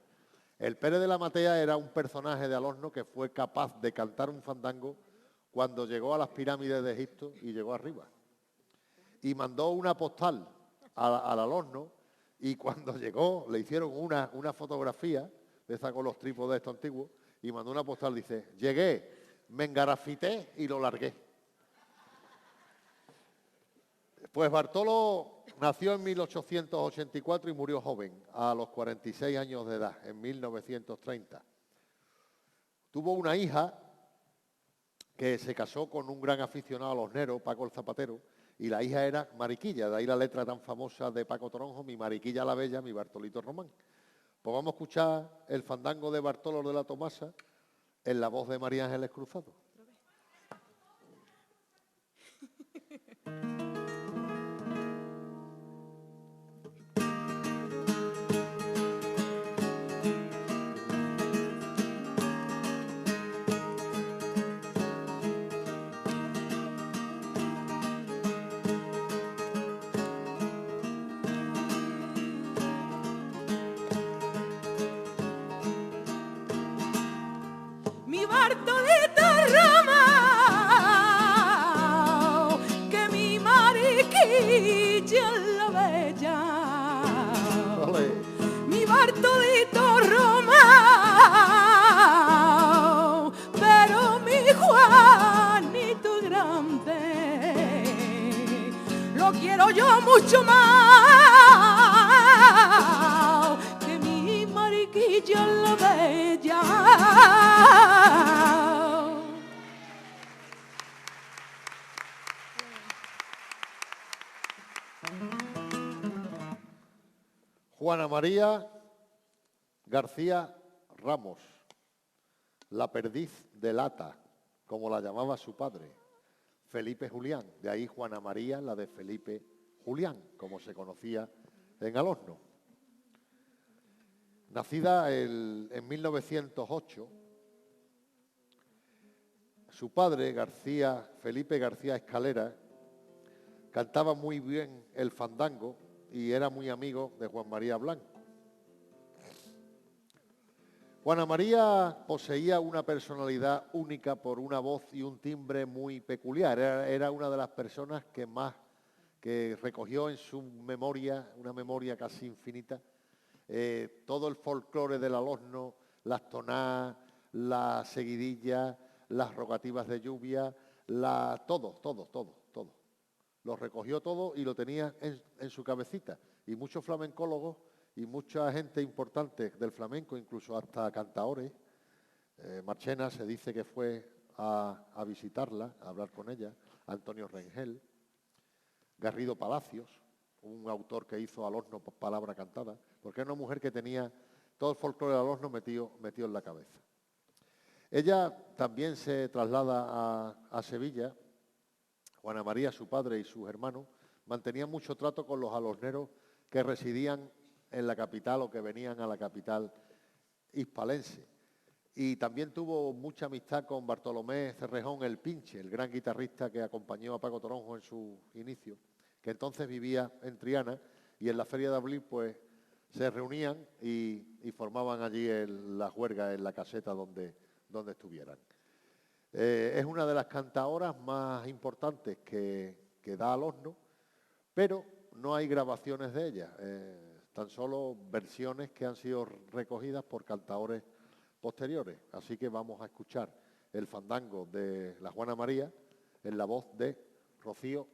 El Pérez de la Matea era un personaje de Alosno que fue capaz de cantar un fandango cuando llegó a las pirámides de Egipto y llegó arriba. Y mandó una postal al Alosno Y cuando llegó, le hicieron una fotografía, de esa con los trípodes estos antiguos, y mandó una postal, dice, llegué, me engarafité y lo largué. Pues Bartolo nació en 1884 y murió joven, a los 46 años de edad, en 1930. Tuvo una hija que se casó con un gran aficionado a los neros, Paco el Zapatero, y la hija era Mariquilla, de ahí la letra tan famosa de Paco Toronjo, mi Mariquilla la Bella, mi Bartolito Román. Pues vamos a escuchar el fandango de Bartolo de la Tomasa en la voz de María Ángeles Cruzado. Mi Bartolito Román, que mi Mariquilla la Bella. ¡Ole! Mi Bartolito Román, pero mi Juanito grande, lo quiero yo mucho más que mi Mariquilla la Bella. Juana María García Ramos, la perdiz de lata, como la llamaba su padre, Felipe Julián. De ahí Juana María, la de Felipe Julián, como se conocía en Alosno. Nacida en 1908, su padre, Felipe García Escalera, cantaba muy bien el fandango y era muy amigo de Juan María Blanco. Juana María poseía una personalidad única por una voz y un timbre muy peculiar. Era una de las personas que recogió en su memoria, una memoria casi infinita, todo el folclore del Alosno, las tonadas, las seguidillas, las rogativas de lluvia, todo. Lo recogió todo y lo tenía en su cabecita. Y muchos flamencólogos y mucha gente importante del flamenco, incluso hasta cantaores, Marchena se dice que fue a visitarla, a hablar con ella, Antonio Rengel, Garrido Palacios, un autor que hizo Alosno por palabra cantada, porque era una mujer que tenía todo el folclore de Alosno metido en la cabeza. Ella también se traslada a Sevilla. Juana María, su padre y sus hermanos mantenían mucho trato con los alosneros que residían en la capital o que venían a la capital hispalense. Y también tuvo mucha amistad con Bartolomé Cerrejón el Pinche, el gran guitarrista que acompañó a Paco Toronjo en su inicio, que entonces vivía en Triana, y en la Feria de Abril pues se reunían y formaban allí la juerga en la caseta donde estuvieran. Es una de las cantaoras más importantes que da Alosno, pero no hay grabaciones de ella, tan solo versiones que han sido recogidas por cantaores posteriores. Así que vamos a escuchar el fandango de la Juana María en la voz de Rocío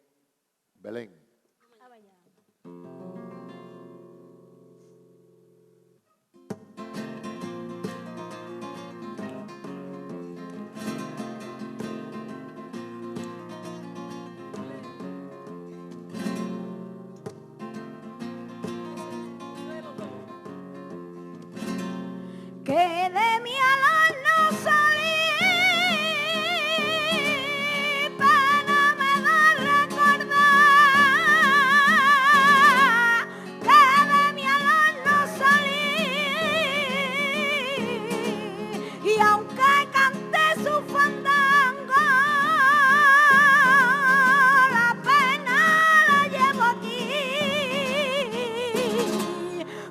Belén. Que de mi Alosno salí, pena me da recordar. Que de mi Alosno salí, y aunque cante su fandango, la pena la llevo aquí.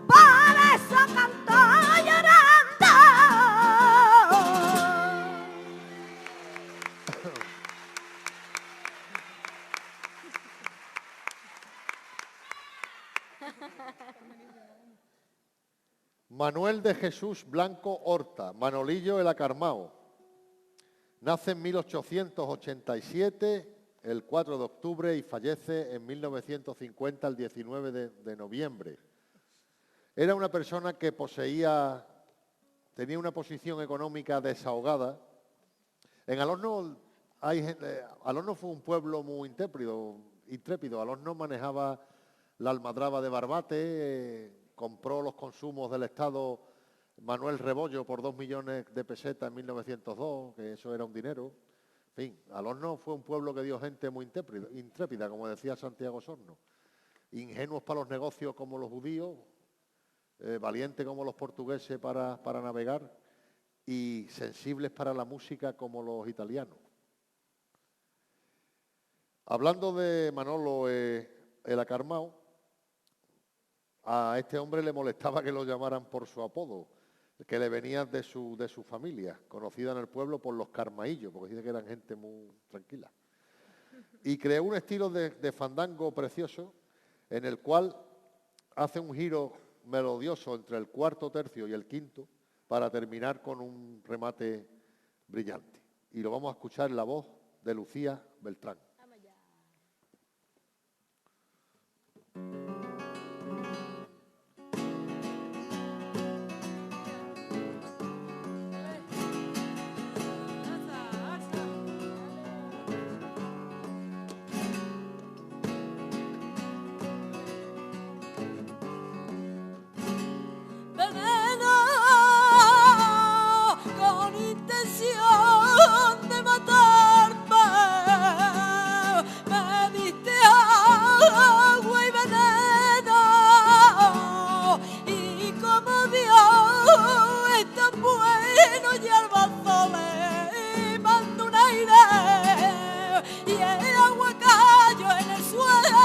Por eso canto llorando. Manuel de Jesús Blanco Horta, Manolillo el Acarmao. Nace en 1887, el 4 de octubre, y fallece en 1950, el 19 de noviembre. Era una persona que tenía una posición económica desahogada. En Alorno Alorno fue un pueblo muy intrépido. Alorno manejaba la almadraba de Barbate, compró los consumos del Estado Manuel Rebollo por 2 millones de pesetas en 1902, que eso era un dinero. En fin, Alorno fue un pueblo que dio gente muy intrépida, como decía Santiago Osorno. Ingenuos para los negocios como los judíos, valientes como los portugueses para navegar y sensibles para la música como los italianos. Hablando de Manolo el Acarmao, a este hombre le molestaba que lo llamaran por su apodo, que le venía de su familia, conocida en el pueblo por los carmaillos, porque dice que eran gente muy tranquila. Y creó un estilo de fandango precioso, en el cual hace un giro melodioso entre el cuarto tercio y el quinto, para terminar con un remate brillante. Y lo vamos a escuchar en la voz de Lucía Beltrán. De matarme, me diste agua y veneno, y como Dios es tan bueno y albazoles mando un aire y el agua cayó en el suelo.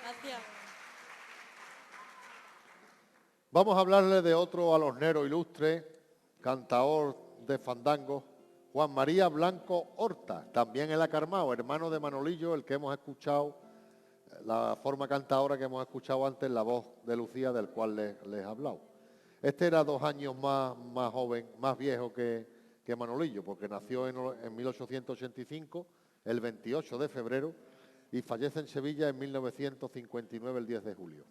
Gracias. Vamos a hablarle de otro alornero ilustre, cantaor de fandango, Juan María Blanco Horta, también el Acarmao, hermano de Manolillo, el que hemos escuchado, la forma cantadora que hemos escuchado antes, la voz de Lucía, del cual les he hablado. Este era 2 años más joven, más viejo que Manolillo, porque nació en 1885, el 28 de febrero, y fallece en Sevilla en 1959, el 10 de julio.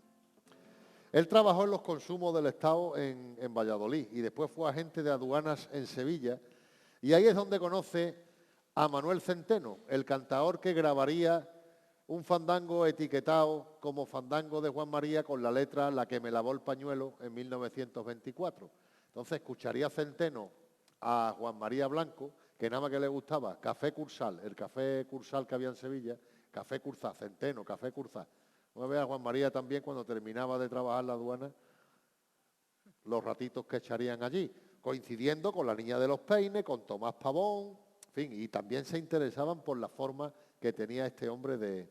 Él trabajó en los consumos del Estado en Valladolid y después fue agente de aduanas en Sevilla, y ahí es donde conoce a Manuel Centeno, el cantaor que grabaría un fandango etiquetado como fandango de Juan María con la letra La que me lavó el pañuelo en 1924. Entonces escucharía Centeno a Juan María Blanco, que nada más que le gustaba Café Cursal, el café Cursal que había en Sevilla, Café Cursal, Centeno, Café Cursal. Una vez a Juan María también, cuando terminaba de trabajar la aduana, los ratitos que echarían allí, coincidiendo con la Niña de los Peines, con Tomás Pavón, en fin, y también se interesaban por la forma que tenía este hombre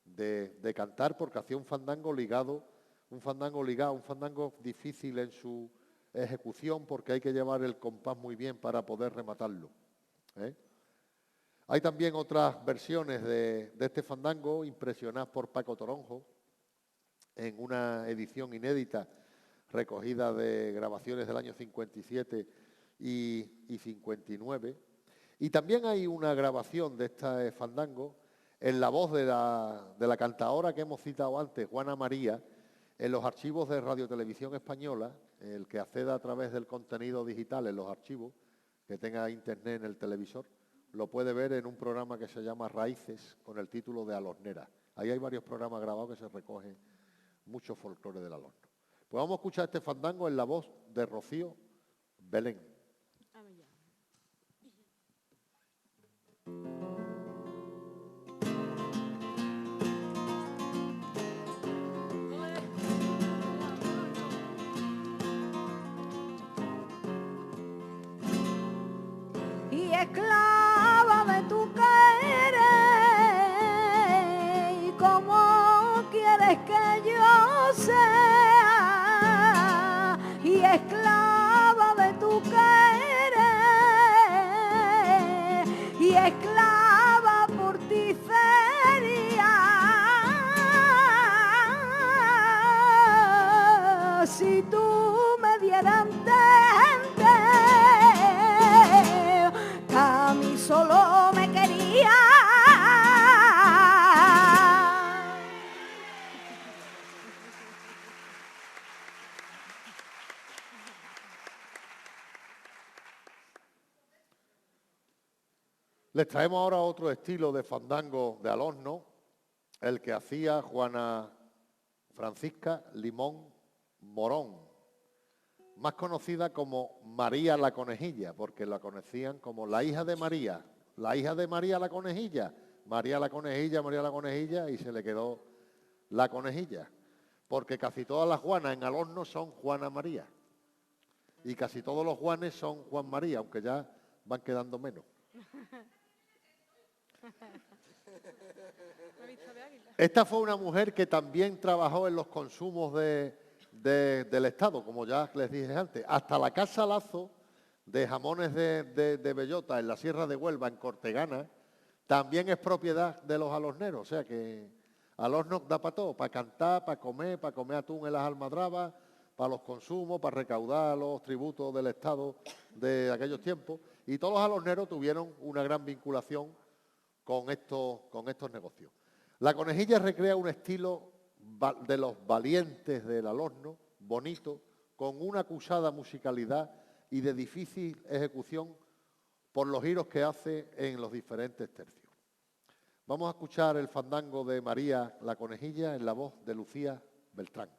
de cantar, porque hacía un fandango difícil en su ejecución, porque hay que llevar el compás muy bien para poder rematarlo, ¿eh? Hay también otras versiones de este fandango impresionadas por Paco Toronjo en una edición inédita recogida de grabaciones del año 57 y 59. Y también hay una grabación de este fandango en la voz de la cantaora que hemos citado antes, Juana María, en los archivos de Radio Televisión Española. El que acceda a través del contenido digital en los archivos, que tenga internet en el televisor, lo puede ver en un programa que se llama Raíces, con el título de Alornera. Ahí hay varios programas grabados que se recogen mucho folclore del Alorno. Pues vamos a escuchar este fandango en la voz de Rocío Belén. Y esclava de tu querer, y como quieres que yo sea, y esclava de tu querer, y esclava Les traemos ahora otro estilo de fandango de Alosno, el que hacía Juana Francisca Limón Morón, más conocida como María la Conejilla, porque la conocían como la hija de María la Conejilla, María la Conejilla, y se le quedó la Conejilla, porque casi todas las Juanas en Alosno son Juana María, y casi todos los Juanes son Juan María, aunque ya van quedando menos. Esta fue una mujer que también trabajó en los consumos del Estado, como ya les dije antes. Hasta la Casa Lazo de jamones de bellota en la Sierra de Huelva, en Cortegana, también es propiedad de los alosneros. O sea que Alosno da para todo, para cantar, para comer atún en las almadrabas, para los consumos, para recaudar los tributos del Estado de aquellos tiempos. Y todos los alosneros tuvieron una gran vinculación con estos negocios. La Conejilla recrea un estilo de los valientes del Alosno, bonito, con una acusada musicalidad y de difícil ejecución por los giros que hace en los diferentes tercios. Vamos a escuchar el fandango de María la Conejilla en la voz de Lucía Beltrán.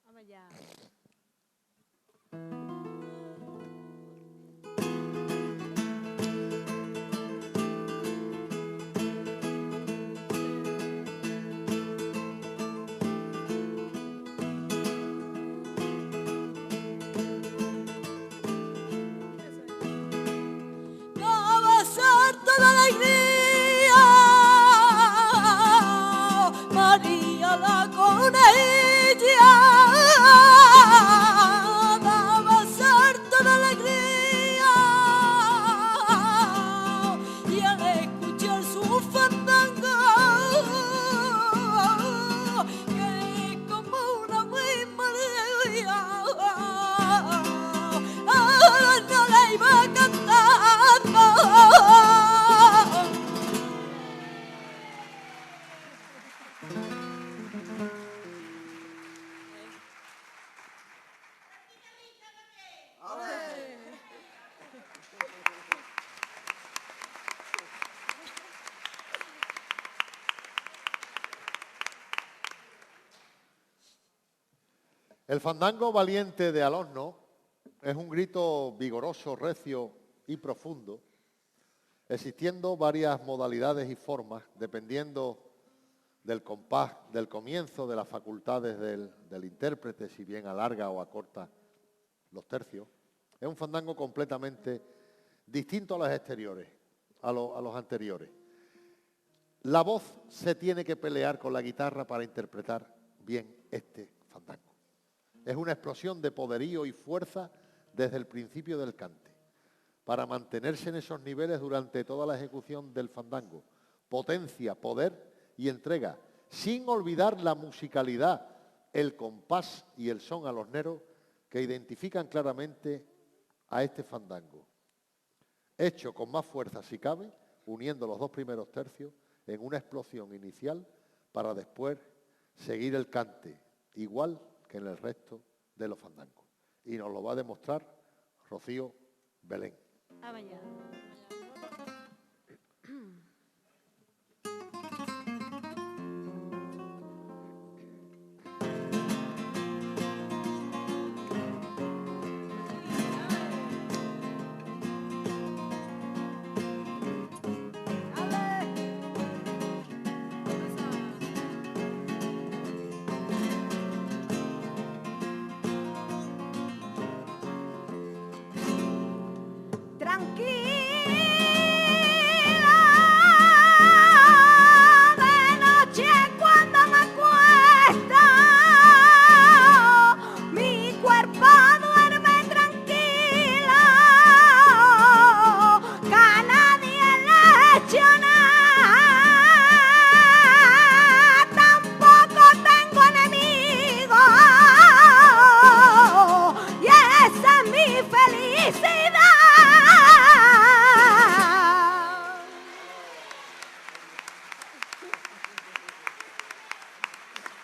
Vamos ya. María la Conejilla daba salto de alegría y al escuchar su fandango que es como una muy María no le iba cantando. El fandango valiente de Alosno es un grito vigoroso, recio y profundo, existiendo varias modalidades y formas, dependiendo del compás, del comienzo, de las facultades del intérprete, si bien alarga o acorta los tercios. Es un fandango completamente distinto a los exteriores, a los anteriores. La voz se tiene que pelear con la guitarra para interpretar bien este fandango. Es una explosión de poderío y fuerza desde el principio del cante, para mantenerse en esos niveles durante toda la ejecución del fandango. Potencia, poder y entrega, sin olvidar la musicalidad, el compás y el son alosnero que identifican claramente a este fandango. Hecho con más fuerza si cabe, uniendo los dos primeros tercios en una explosión inicial para después seguir el cante, igual que en el resto de los fandangos. Y nos lo va a demostrar Rocío Belén. Vamos ya.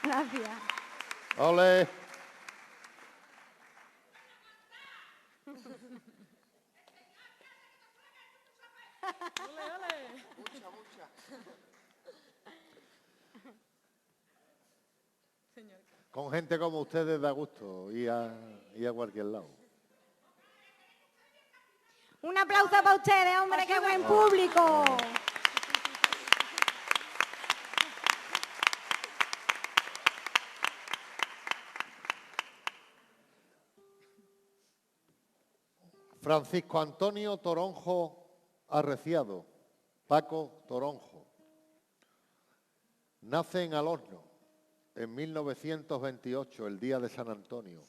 Gracias. ¡Ole! Con gente como ustedes da gusto ir a cualquier lado. Un aplauso para ustedes, hombre, qué buen público. Francisco Antonio Toronjo Arreciado, Paco Toronjo. Nace en Alosno en 1928, el día de San Antonio,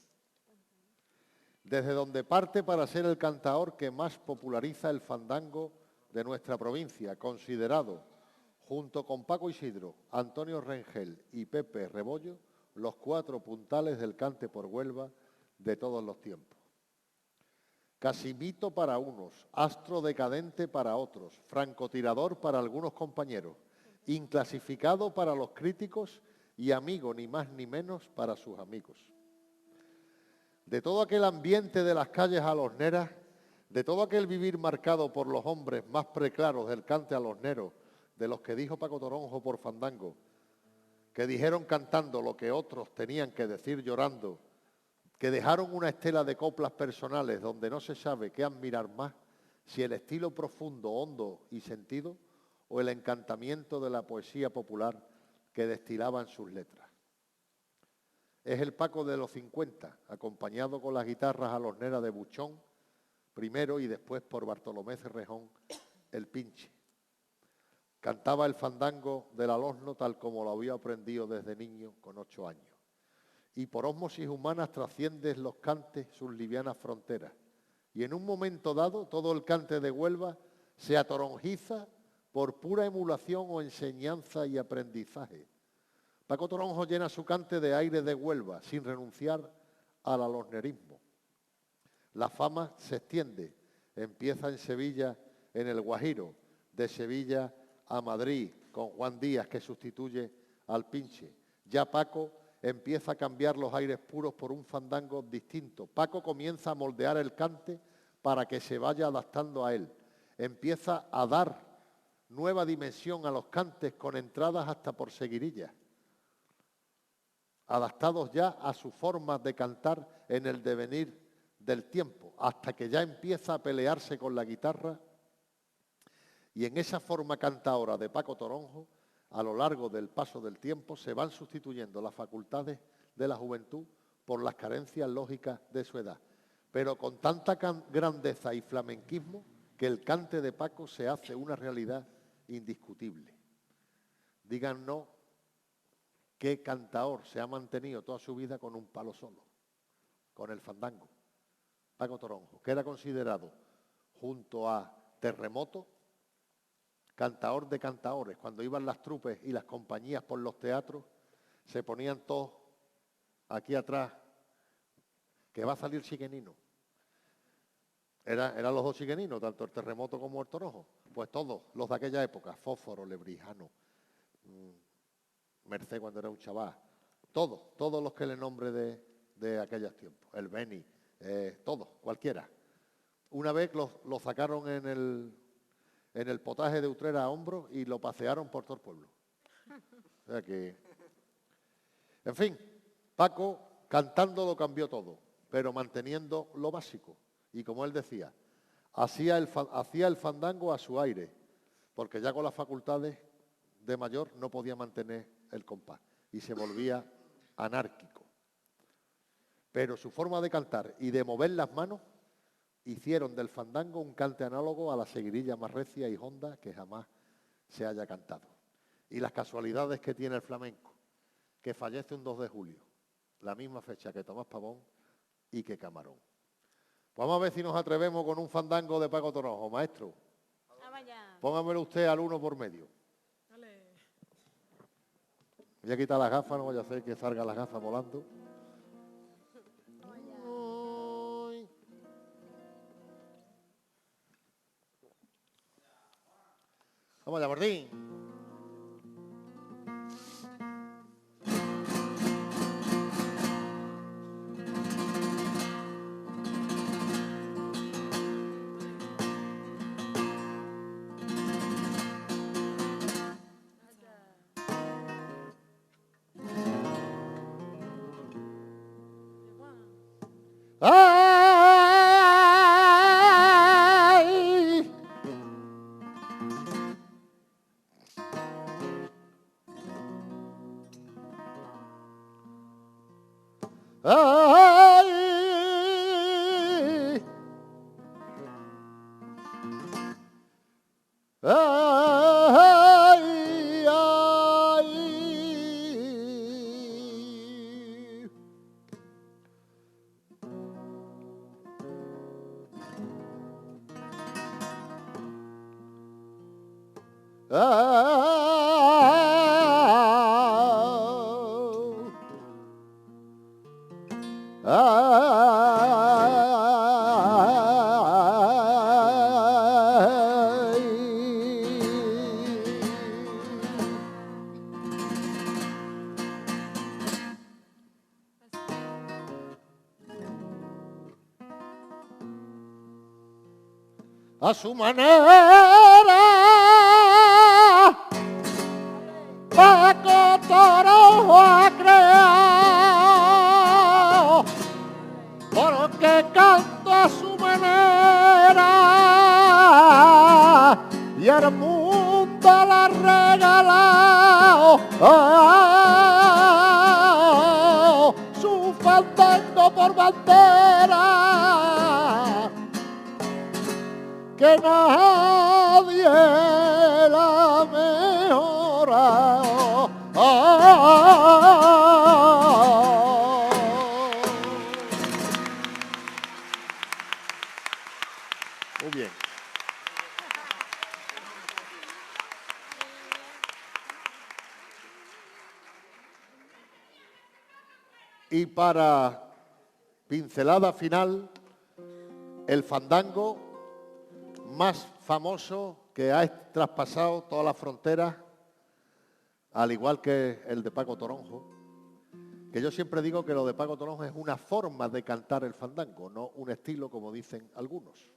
desde donde parte para ser el cantaor que más populariza el fandango de nuestra provincia, considerado, junto con Paco Isidro, Antonio Rengel y Pepe Rebollo, los 4 puntales del cante por Huelva de todos los tiempos. Casi mito para unos, astro decadente para otros, francotirador para algunos compañeros, inclasificado para los críticos y amigo ni más ni menos para sus amigos. De todo aquel ambiente de las calles alosneras, de todo aquel vivir marcado por los hombres más preclaros del cante alosnero, de los que dijo Paco Toronjo por fandango, que dijeron cantando lo que otros tenían que decir llorando, que dejaron una estela de coplas personales donde no se sabe qué admirar más, si el estilo profundo, hondo y sentido o el encantamiento de la poesía popular que destilaban sus letras. Es el Paco de los 50, acompañado con las guitarras alosneras de Buchón, primero y después por Bartolomé Cerrejón, el Pinche. Cantaba el fandango del Alosno tal como lo había aprendido desde niño con 8 años. Y por ósmosis humanas trasciende los cantes sus livianas fronteras. Y en un momento dado, todo el cante de Huelva se atoronjiza por pura emulación o enseñanza y aprendizaje. Paco Toronjo llena su cante de aire de Huelva, sin renunciar al alosnerismo. La fama se extiende, empieza en Sevilla, en el Guajiro, de Sevilla a Madrid, con Juan Díaz, que sustituye al Pinche. Ya Paco empieza a cambiar los aires puros por un fandango distinto. Paco comienza a moldear el cante para que se vaya adaptando a él. Empieza a dar nueva dimensión a los cantes con entradas hasta por seguirillas, adaptados ya a su forma de cantar en el devenir del tiempo, hasta que ya empieza a pelearse con la guitarra. Y en esa forma cantaora de Paco Toronjo, a lo largo del paso del tiempo, se van sustituyendo las facultades de la juventud por las carencias lógicas de su edad, pero con tanta grandeza y flamenquismo que el cante de Paco se hace una realidad indiscutible. Díganos qué cantaor se ha mantenido toda su vida con un palo solo, con el fandango. Paco Toronjo, que era considerado, junto a Terremoto, cantaor de cantaores. Cuando iban las trupes y las compañías por los teatros, se ponían todos aquí atrás, que va a salir Chiquenino. Eran los 2 chiqueninos, tanto el Terremoto como el Toronjo. Pues todos, los de aquella época, Fósforo, Lebrijano, Merced cuando era un chaval, todos los que le nombre de aquellos tiempos, el Beni, todos, cualquiera. Una vez lo sacaron en el potaje de Utrera a hombros y lo pasearon por todo el pueblo. O sea que, en fin, Paco cantando lo cambió todo, pero manteniendo lo básico. Y como él decía, hacía el fandango a su aire, porque ya con las facultades de mayor no podía mantener el compás y se volvía anárquico. Pero su forma de cantar y de mover las manos hicieron del fandango un cante análogo a la seguirilla más recia y honda que jamás se haya cantado. Y las casualidades que tiene el flamenco, que fallece un 2 de julio, la misma fecha que Tomás Pavón y que Camarón. Vamos a ver si nos atrevemos con un fandango de Paco Toronjo. Maestro, póngamelo usted al 1 por medio. Voy a quitar las gafas, no vaya a hacer que salgan las gafas volando. Vamos allá, Martín. ¡Ay! ¡Ay! ¡Ay! ¡Ay! A su manera, Paco Toronjo ha creado, porque canto a su manera y el mundo la ha regalado. Su fandango por bandera, que nadie la mejora. Muy bien. Y para pincelada final, el fandango más famoso que ha traspasado todas las fronteras, al igual que el de Paco Toronjo, que yo siempre digo que lo de Paco Toronjo es una forma de cantar el fandango, no un estilo como dicen algunos.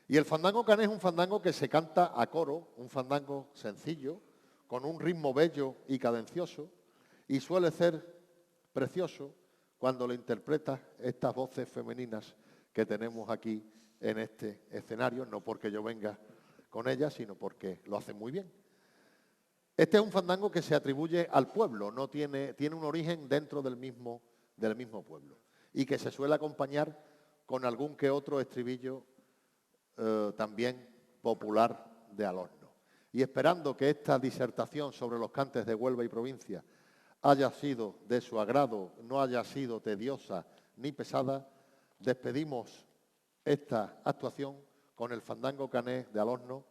Y el fandango cané es un fandango que se canta a coro, un fandango sencillo, con un ritmo bello y cadencioso, y suele ser precioso cuando lo interpreta estas voces femeninas que tenemos aquí en este escenario, no porque yo venga con ellas, sino porque lo hacen muy bien. Este es un fandango que se atribuye al pueblo, no tiene un origen dentro del mismo pueblo, y que se suele acompañar con algún que otro estribillo también popular de al horno. Y esperando que esta disertación sobre los cantes de Huelva y provincia haya sido de su agrado, no haya sido tediosa ni pesada, despedimos esta actuación con el fandango cané de al horno,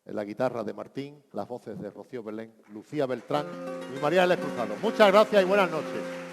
en la guitarra de Martín, las voces de Rocío Belén, Lucía Beltrán y María Ángeles Cruzado. Muchas gracias y buenas noches.